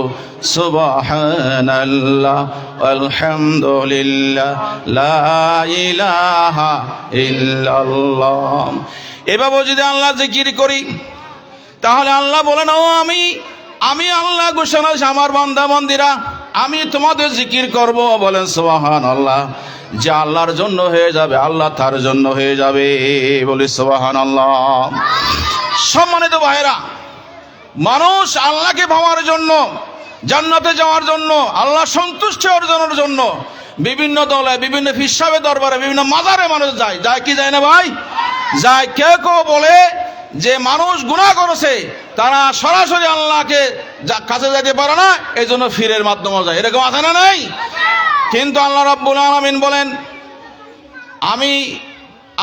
সুবহানাল্লাহ আলহামদুলিল্লাহ লা ইলাহা ইল্লাল্লাহ, এভাবে যদি আল্লাহ জিকির করি, তাহলে আল্লাহ বলেন, ও আমি আল্লাহ ঘোষণা, আমার বান্দা বান্দীরা আমি তোমাদের জিকির করব, বলেন সুবহানাল্লাহ। যে আল্লাহর জন্য হয়ে যাবে, আল্লাহ তার জন্য হয়ে যাবে, বলি সুবহানাল্লাহ। সম্মানিত ভাইরা, মানুষ আল্লাহকে পাওয়ার জন্য, জান্নাতে যাওয়ার জন্য, আল্লাহ সন্তুষ্টি অর্জনের জন্য বিভিন্ন দলে, বিভিন্ন ফিসাবে দরবারে, বিভিন্ন মাজারে মানুষ যায় কি যায় না ভাই? যাই কেউ কেউ বলে যে মানুষ গুনাহ করেছে তারা সরাসরি আল্লাহকে কাছে যেতে পারে না, এই জন্য ফিরের মাধ্যমে যায়, এরকম আছে না নাই? কিন্তু আল্লাহ রাব্বুল আলামিন বলেন, আমি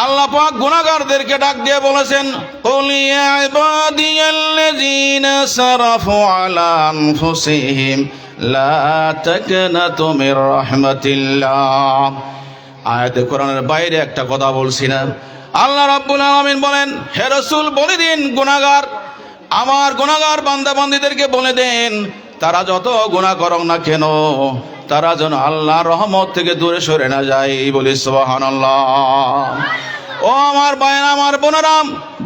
আল্লাহ পাক গুনাহগারদেরকে ডাক দিয়ে বলেছেন, কুল ইয়া ইবাদিয়াল্লাযীনা সারাফু আলা আনফুসিহিম লা তাকনাতু মির রাহমাতিল্লাহ। আয়াতে কোরআনের বাইরে একটা কথা বলছি না। আল্লাহ রাব্বুল আলামিন বলেন, হে রাসূল বলে দিন গুনাহগার, আমার গুনাহগার বান্দা বান্দীদেরকে বলে দেন, তারা যত গুনাহ করুক না কেন তারা যেন আল্লাহর রহমত থেকে দূরে সরে না যায়। বলি সুবহানাল্লাহ। ও আমার ভাইয়েরা, আমার বোনেরা,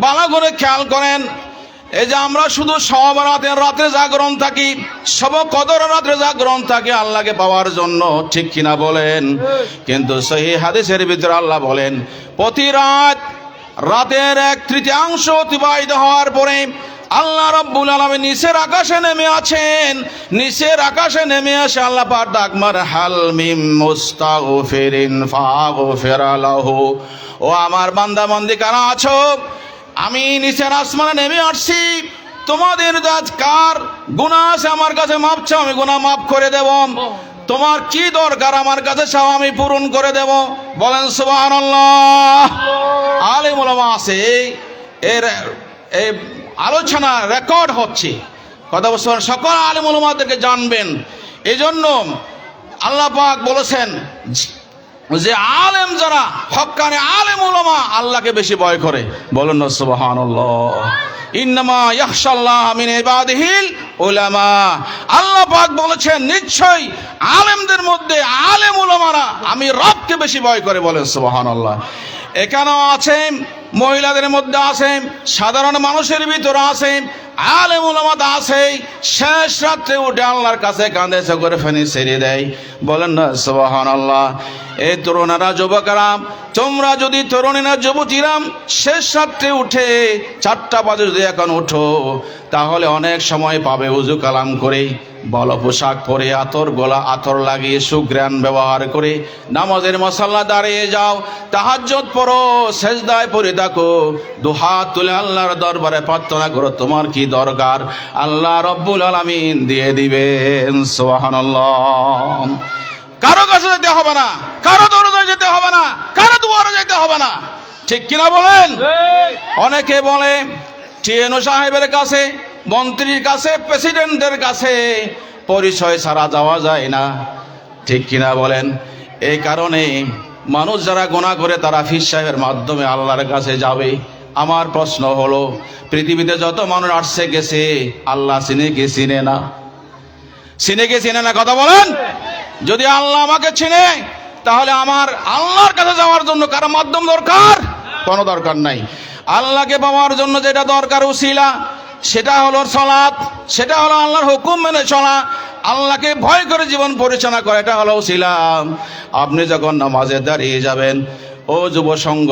ভালো করে খেয়াল করেন, এই যে আমরা শুধু সব রাতে জাগরণ থাকি, সব কদর রাত্রে জাগরণ থাকি আল্লাহকে পাওয়ার জন্য, ঠিক কিনা বলেন? কিন্তু সহিহ হাদিসের ভিতরে আল্লাহ বলেন, প্রতি রাতের 1/3 অতিবাহিত হওয়ার পরে আল্লাহ রাব্বুল আলামিন নিচের আকাশে নেমে আছেন। নিচের আকাশে নেমে আসে আল্লাহ পাক ডাক মার, হাল মিম মুস্তাগফিরিন ফাগফির লাহু। ও আমার বান্দা বান্দি কারা আছো, আমি নিচের আসমানে নেমে আসছি, তোমাদের কার গুনাহ আছে আমার কাছে মাপ চাও, আমি গুনাহ মাফ করে দেব। তোমার কি দরকার আমার কাছে চাও, আমি পূরণ করে দেব। বলেন সুবহানাল্লাহ। আলেম ওলামা আছে, এর এই আলোচনা রেকর্ড হচ্ছে, কথা বলছেন, সকল আলেম ওলামাদেরকে জানবেন। এই জন্য আল্লাহ পাক বলেছেন যে আলেম যারা হক্কানি আলেম ওলামা আল্লাহকে বেশি ভয় করে। বলেন না সুবহানাল্লাহ। ইন্নামা ইয়াখশাল্লাহ মিন ইবাদিহিল উলামা। আল্লাহ পাক বলেছেন নিশ্চয়ই আলেমদের মধ্যে আলেম ওলামারা আমি রবকে বেশি ভয় করে। বলেন সুবহানাল্লাহ। এখানেও আছে, মহিলাদের মধ্যে আছে, সাধারণ মানুষের ভিতরে আছে, আলেম ওলামাতে আছে, শেষ রাত্রে উঠে আল্লাহর কাছে কাঁধে করে ফেনি ছেড়ে দেয়। বলেন না সুবহানাল্লাহ। এই তরুণেরা, যুবকেরা, তোমরা যদি তরুণীরা যুবতীরা শেষ রাত্রে উঠে 4টা বাজে যদি এখন উঠো, তাহলে অনেক সময় পাবে উজু কালাম করে, ভালো পোশাক পরে, আতর লাগিয়ে সুঘ্রাণ ব্যবহার করে নামাজের মুসাল্লা দাঁড়িয়ে যাও, তাহাজ্জুদ পড়ো, সেজদায় পড়ে থাকো, দুহাত তুলে আল্লাহর দরবারে প্রার্থনা করো, তোমার কি দরকার আল্লাহ রাব্বুল আলামিন দিয়ে দিবেন। সুবহানাল্লাহ। কারো কাছে যেতে হবে না, কারো দরজায় যেতে হবে না, কারো দুয়ারে যেতে হবে না, ঠিক কিনা বলেন? অনেকে বলে টিএনও সাহেবের কাছে, মন্ত্রীর কাছে, প্রেসিডেন্টের কাছে পরিচয় ছাড়া যাওয়া যায় না, ঠিক কিনা বলেন? এই কারণে মানুষ যারা গুনাহ করে তারা পীর সাহেবের মাধ্যমে আল্লাহর কাছে যাবে। আমার প্রশ্ন হলো, পৃথিবীতে যত মানুষ আসছে গেছে, আল্লাহ চিনে কি চিনে না? চিনে কি চিনে না? কথা বলেন। যদি আল্লাহ আমাকে চিনে, তাহলে আমার আল্লাহর কাছে যাওয়ার জন্য কারো মাধ্যম দরকার? কোনো দরকার নাই। আল্লাহকে পাওয়ার জন্য যেটা দরকার উসিলা, সেটা হলো সালাত, সেটা হলো আল্লাহর হুকুম মেনে চলা, আল্লাহকে ভয় করে জীবন পরিচালনা করা, এটা হলো উসিলা। আপনি যখন নামাজে দাঁড়িয়ে যাবেন, ও যুব সংঘ,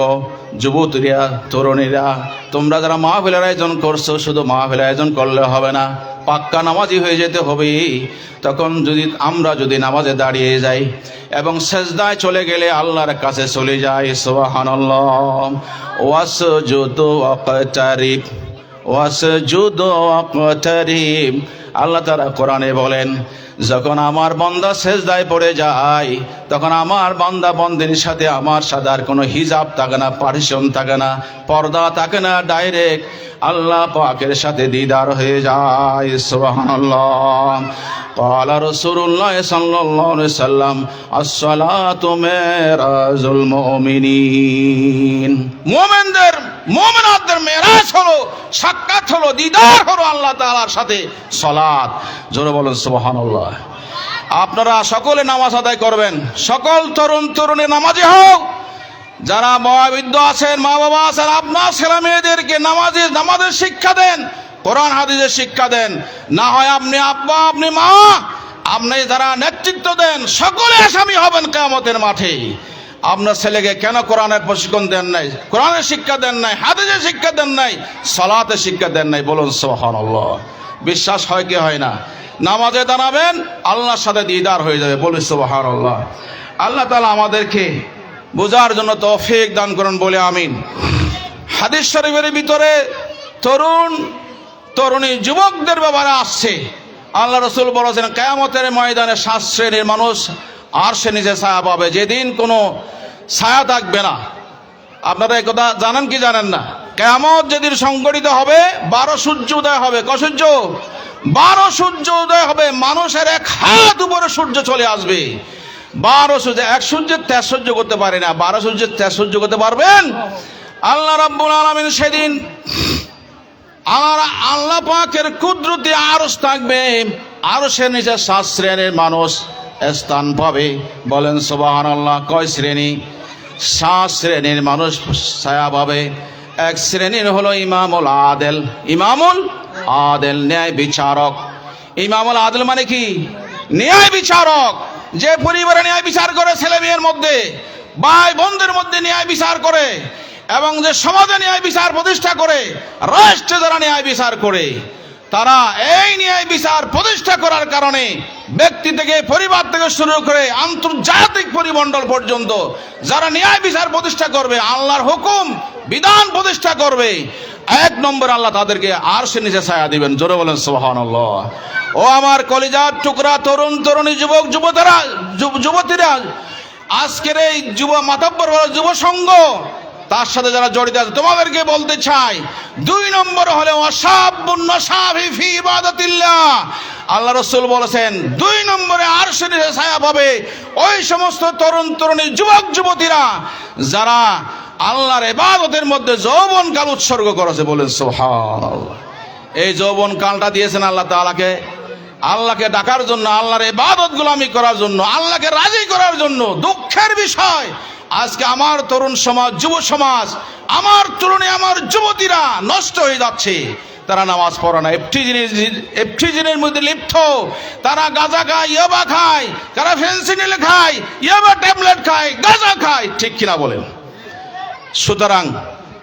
যুবতীরা, তরুণীরা, তোমরা যারা মাহফিলের আয়োজন করছো, শুধু মাহফিলের আয়োজন করলে হবে না, পাক্কা নামাজি হয়ে যেতে হবে। তখন আমরা যদি নামাজে দাঁড়িয়ে যাই এবং সেজদায় চলে গেলে আল্লাহর কাছে চলে যাই, সুবহানাল্লাহ। ওয়াসজুদু ওয়াকতারিব, ওয়াসজুদু ওয়াকতারিব। আল্লাহ তাআলা কোরআনে বলেন, যখন আমার বান্দা সেজদায় পড়ে যায়, তখন আমার বান্দা বন্দিনীর সাথে আমার সাথে আর কোনো হিজাব থাকে না, পার্টিশন থাকে না, পর্দা থাকে না, ডাইরেক্ট আল্লাহ পাকের সাথে দিদার হয়ে যায়। সুবহানাল্লাহ। قال رسول الله صلى الله عليه وسلم الصلاة معراج المؤمنين। মুমিনদের মেরাজ হলো, সাক্ষাৎ হলো, দিদার হলো আল্লাহ তাআলার সাথে সালাত। জোরে বলেন সুবহানাল্লাহ। আপনারা সকলে নামাজ আদায় করবেন, সকল তরুণ তরুণী নামাজি হোক, যারা বয়োবৃদ্ধ আছেন, মা বাবা আছেন, আপনার ছেলে মেয়েদেরকে নামাজের শিক্ষা দেন, কোরআন হাদিসের শিক্ষা দেন। না হয় আপনি আব্বা, আপনি মা, আপনি যারা নেতৃত্ব দেন, সকলে আসামি হবেন কিয়ামতের মাঠে। আপনার ছেলেকে কেন কোরআনের প্রশিক্ষণ দেন নাই, কোরআনের শিক্ষা দেন নাই, হাদিসের শিক্ষা দেন নাই, সালাতের শিক্ষা দেন নাই? বলুন সুবহানাল্লাহ। বিশ্বাস হয় কি হয় না? নামাজে দাঁড়াবেন, আল্লাহর সাথে দিদার হয়ে যাবে। বলুন সুবহানাল্লাহ। আল্লাহ তাআলা আমাদেরকে বোঝার জন্য তৌফিক দান করুন, বলে আমিন। হাদিস শরীফের ভিতরে তরুণ তরুণী যুবকদের ব্যাপারে আসছে। আল্লাহ রসুল বলেছেন কিয়ামতের ময়দানে 7 শ্রেণীর মানুষ আরশের নিচে ছায়া পাবে, যেদিন কোনো ছায়া থাকবে না। আপনারা এই কথা জানেন কি জানেন না? কিয়ামত যেদিন সংঘটিত হবে 12 সূর্য উদয় হবে। ক সূর্য? 12 সূর্য উদয় হবে। মানুষের 1 হাত উপরে সূর্য চলে আসবে। 12 সূর্য, এক সূর্যের তেজ সহ্য করতে পারে না, 12 সূর্যের তেজ সহ্য করতে পারবেন? আল্লাহ রাব্বুল আলামিন সেদিন আল্লাহ পাকের কুদরতি আরশ থাকবে, আরশের নিচে 7 শ্রেণীর মানুষ স্থান পাবে। বলেন সুবহানাল্লাহ। কয় শ্রেণী? 7 শ্রেণীর মানুষ ছায়া পাবে। এক শ্রেণীর হলো ইমামুল আদেল। ইমামুল আদেল, ন্যায় বিচারক। ইমামুল আদেল মানে কি? ন্যায় বিচারক। যে পরিবারে ন্যায় বিচার করে, ছেলে মেয়ের মধ্যে, ভাই বোনদের মধ্যে ন্যায় বিচার করে, এবং যে সমাজে ন্যায় বিচার প্রতিষ্ঠা করে, রাষ্ট্রে যারা ন্যায় বিচার করে, তারা এই ন্যায় বিচার প্রতিষ্ঠা করার কারণে ব্যক্তি থেকে, পরিবার থেকে শুরু করে আন্তর্জাতিক পরিমণ্ডল পর্যন্ত যারা ন্যায় বিচার প্রতিষ্ঠা করবে, আল্লাহর হুকুম বিধান প্রতিষ্ঠা করবে, 1 নম্বর আল্লাহ তাদেরকে আরশের নিচে ছায়া দিবেন। জোরে বলেন সুবহানাল্লাহ। ও আমার কলিজার টুকরা তরুণ তরুণী যুবক যুবতীরা, আজকের এই যুব মাতব্বর যুব সংঘ, তার সাথে যারা জড়িত আছে, তোমাদেরকে বলতে চাই, 2 নম্বর হলে ওয়াশাবুন নাশাফি ফি ইবাদাতিল্লাহ। আল্লাহ রাসূল বলেছেন 2 নম্বরে আরশের নিচে ছায়া পাবে ওই সমস্ত তরুণ তরুণী যুবক যুবতীরা যারা আল্লাহর ইবাদতের মধ্যে যৌবনকাল উৎসর্গ করেছে। বলেন সুবহানাল্লাহ। এই যৌবনকালটা দিয়েছেন আল্লাহ তাআলাকে, আল্লাহকে ডাকার জন্য, আল্লাহর ইবাদত গোলামি করার জন্য, আল্লাহকে রাজি করার জন্য। দুঃখের বিষয়, আজকে আমার তরুণ সমাজ, যুব সমাজ, আমার তরুণী, আমার যুবতীরা নষ্ট হয়ে যাচ্ছে। তারা নামাজ পড়ে না, এফটিজিনের মধ্যে লিপ্ত। তারা গাঁজা খায়, ইয়াবা খায়, তারা ফেন্সিডিল খায়, ইয়াবা ট্যাবলেট খায়, গাঁজা খায়। ঠিক কিনা বলেন? সুতরাং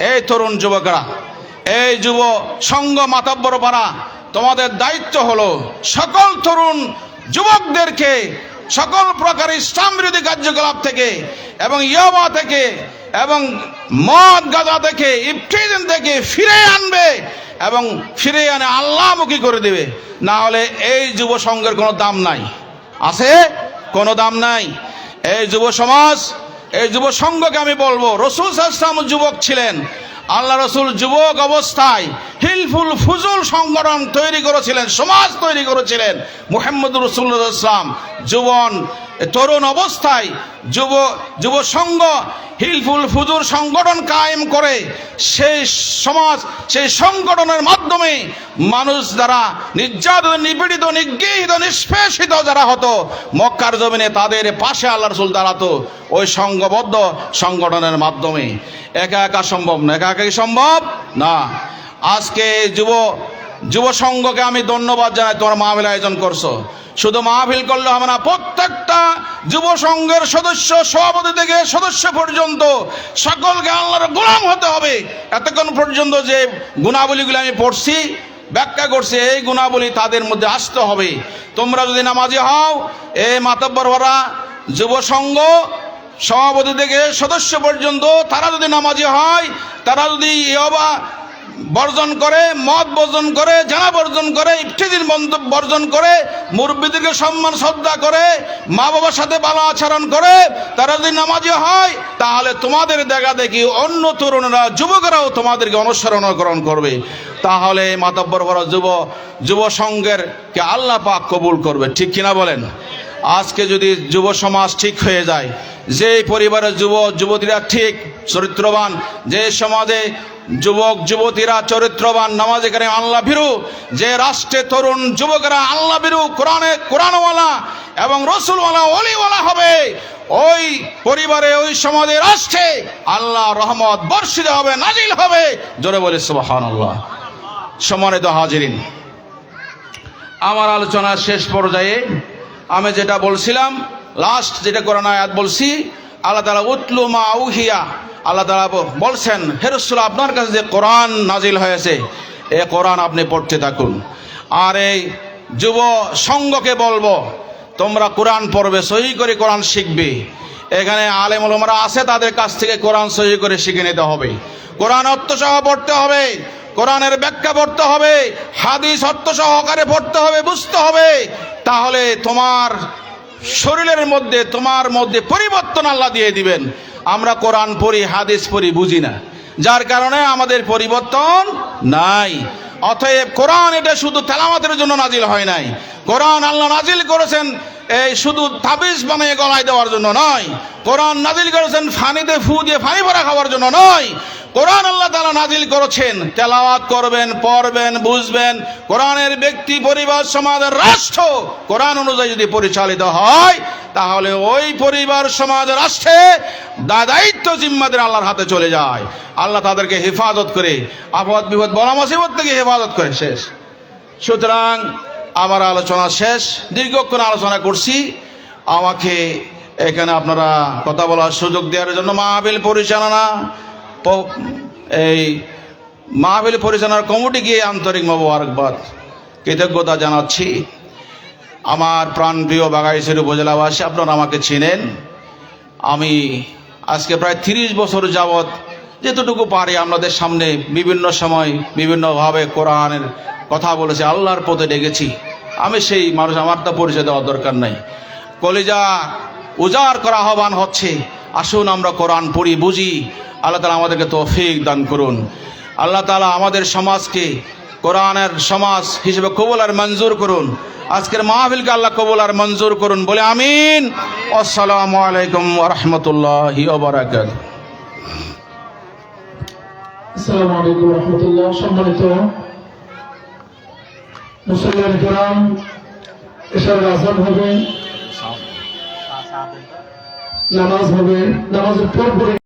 এই তরুণ যুবকরা, এই যুব সংঘ মাতব্বর পাড়া, তোমাদের দায়িত্ব হলো সকল তরুণ যুবকদেরকে সকল প্রকার ইসলাম বিরোধী কার্যকলাপ থেকে, এবং ইয়াবা থেকে, এবং মদ গাঁজা থেকে, ইফটিজিন থেকে ফিরে আনবে, এবং ফিরে আনে আল্লাহমুখী করে দেবে। না হলে এই যুব সংঘের কোনো দাম নাই। আছে? কোনো দাম নাই। এই যুব সমাজ, এই যুব সংঘকে আমি বলবো, রাসূল সাল্লাল্লাহু আলাইহি ওয়াসাল্লাম যুবক ছিলেন। আল্লাহ রসুল যুবক অবস্থায় হিলফুল ফুজুল সংগঠন তৈরি করেছিলেন, সমাজ তৈরি করেছিলেন। মুহাম্মদুর রাসূলুল্লাহ সাল্লাল্লাহু আলাইহি ওয়াসাল্লাম যুবন তরুণ অবস্থায় যুব সংঘ হিলফুল ফুজুর সংগঠন কায়েম করে, সেই সমাজ, সেই সংগঠনের মাধ্যমে মানুষ যারা নির্যাতিত, নিপীড়িত, নিগৃহীত, নিষ্পেষিত যারা হতো মক্কার জমিনে, তাদের পাশে আল্লাহ রাসূল দাঁড়াতো ওই সংঘবদ্ধ সংগঠনের মাধ্যমে। একা একা সম্ভব না। একা একা কি সম্ভব না? আজকে যুব সংঘকে আমি ধন্যবাদ জানাই, তোমরা মাহফিল আয়োজন করছো। শুধু মাহফিল করলে হবে না, প্রত্যেকটা যুব সংঘের সদস্য, সভাপতি থেকে সদস্য পর্যন্ত সকলকে আল্লাহর গোলাম হতে হবে। এতক্ষণ পর্যন্ত যে গুণাবলীগুলি আমি পড়ছি, ব্যাখ্যা করছি, এই গুণাবলী তাদের মধ্যে আসতে হবে। তোমরা যদি নামাজি হও, এই মাতব্বর ভরা যুব সংঘ সভাপতি থেকে সদস্য পর্যন্ত তারা যদি নামাজি হয়, তারা যদি ইয়াবা বর্জন করে, মদ বর্জন করে, জানা বর্জন করে, ইফতিজিন বর্জন করে, মুরব্বিদেরকে সম্মান শ্রদ্ধা করে, মা বাবার সাথে ভালো আচরণ করে, তারা যদি নামাজি হয়, তাহলে তোমাদের দেখা দেখি অন্য তরুণরা, যুবকরাও তোমাদেরকে অনুসরণ করবে। তাহলে মাতব্বর ভরা যুব সংঘের কে আল্লাহ পাক কবুল করবে। ঠিক কিনা বলেন? আজকে যদি যুব সমাজ ঠিক হয়ে যায়, যে পরিবারের যুবতীরা ঠিক চরিত্রবান, যে সমাজে যুবক যুবতীরা চরিত্রবান, নামাজে কারিম আল্লাহ ভীরু, যে রাষ্ট্রে তরুণ যুবকরা আল্লাহ ভীরু, কোরআনওয়ালা এবং রসুলওয়ালা, ওলিওয়ালা হবে, ওই পরিবারে, ওই সমাজে, রাষ্ট্রে আল্লাহ রহমত বর্ষিত হবে, নাজিল হবে। জোরে বলে সুবহানাল্লাহ। সম্মানিত হাজিরিন, আমার আলোচনার শেষ পর্যায়ে আমি যেটা বলছিলাম, লাস্ট যেটা কোরআন আয়াত বলছি, আল্লাহ তাআলা উতলু মা উহিয়া, আল্লাহ তাআলা বলছেন, হে রাসূল, আপনার কাছে যে কোরআন নাজিল হয়েছে, এই কোরআন আপনি পড়তে থাকুন। আর এই যুব সংঘকে বলবো, তোমরা কোরআন পড়বে, সহি করে কোরআন শিখবে। এখানে আলেম ওলামারা আছে, তাদের কাছ থেকে কোরআন সহি করে শিখে নিতে হবে। কোরআন অর্থসহ পড়তে হবে, কোরআনের ব্যাখ্যা পড়তে হবে, হাদিস অর্থ সহকারে পড়তে হবে, বুঝতে হবে। তাহলে তোমার শরীরের মধ্যে, তোমার মধ্যে পরিবর্তন আল্লাহ দিয়ে দিবেন। আমরা কোরআন পড়ি, হাদিস পড়ি, বুঝি না, যার কারণে আমাদের পরিবর্তন নাই। অতএব কোরআন এটা শুধু তেলাওয়াতের জন্য নাজিল হয় নাই। কোরআন আল্লাহ নাজিল করেছেন এই শুধু তাবিজ বানিয়ে গলায় দেওয়ার জন্য নয়। কোরআন নাজিল করেছেন ফানিতে ফু দিয়ে পানি ভরা খাওয়ার জন্য নয়। কোরআন আল্লাহ তাআলা নাজিল করেছেন তেলাওয়াত করবেন, পড়বেন, বুঝবেন। কোরআনের ব্যক্তি, পরিবার, সমাজের রাষ্ট্র কোরআন অনুযায়ী যদি পরিচালিত হয়, তাহলে ওই পরিবার, সমাজ, রাষ্ট্রে দায়িত্ব জিম্মাদের আল্লাহর হাতে চলে যায়। আল্লাহ তাদেরকে হেফাজত করে, আপদ বিপদ বলা মুসিবত থেকে হেফাজত করে। শেষ। সুতরাং আমার আলোচনা শেষ, দীর্ঘক্ষণ আলোচনা করছি। আমাকে এখানে আপনারা কথা বলার সুযোগ দেওয়ার জন্য মাহফিল পরিচালনা, এই মাহফিল পরিচালনার কমিটিকে আন্তরিক মোবারকবাদ, কৃতজ্ঞতা জানাচ্ছি। আমার প্রাণপ্রিয় বাঘাইছড়ি উপজেলাবাসী, আপনারা আমাকে চেনেন। আমি আজকে প্রায় 30 বছর যাবৎ যেতটুকু পারি আপনাদের সামনে বিভিন্ন সময় বিভিন্নভাবে কোরআনের কথা বলেছি, আল্লাহর পথে ডেকেছি। আমি সেই মানুষ, আমার তো পরিচয় দেওয়ার দরকার নাই। কলিজা উজাড় করা আহ্বান হচ্ছে, আসুন আমরা কোরআন পড়ি, বুঝি। আল্লাহ তাআলা আমাদেরকে তৌফিক দান করুন। আল্লাহ তাআলা আমাদের সমাজকে কোরআনের সমাজ হিসেবে কবুল আর মঞ্জুর করুন। আজকের মাহফিলকে আল্লাহ কবুল আর মঞ্জুর করুন বলে আমিন। আসসালামু আলাইকুম ওয়া রাহমাতুল্লাহি ওয়া বারাকাতুহু। আসসালামু আলাইকুম ওয়া রাহমাতুল্লাহ। সম্মানিত মুসল্লিয়ান কিরাম, এশারের আযান হবে, নামাজ হবে, নামাজের পর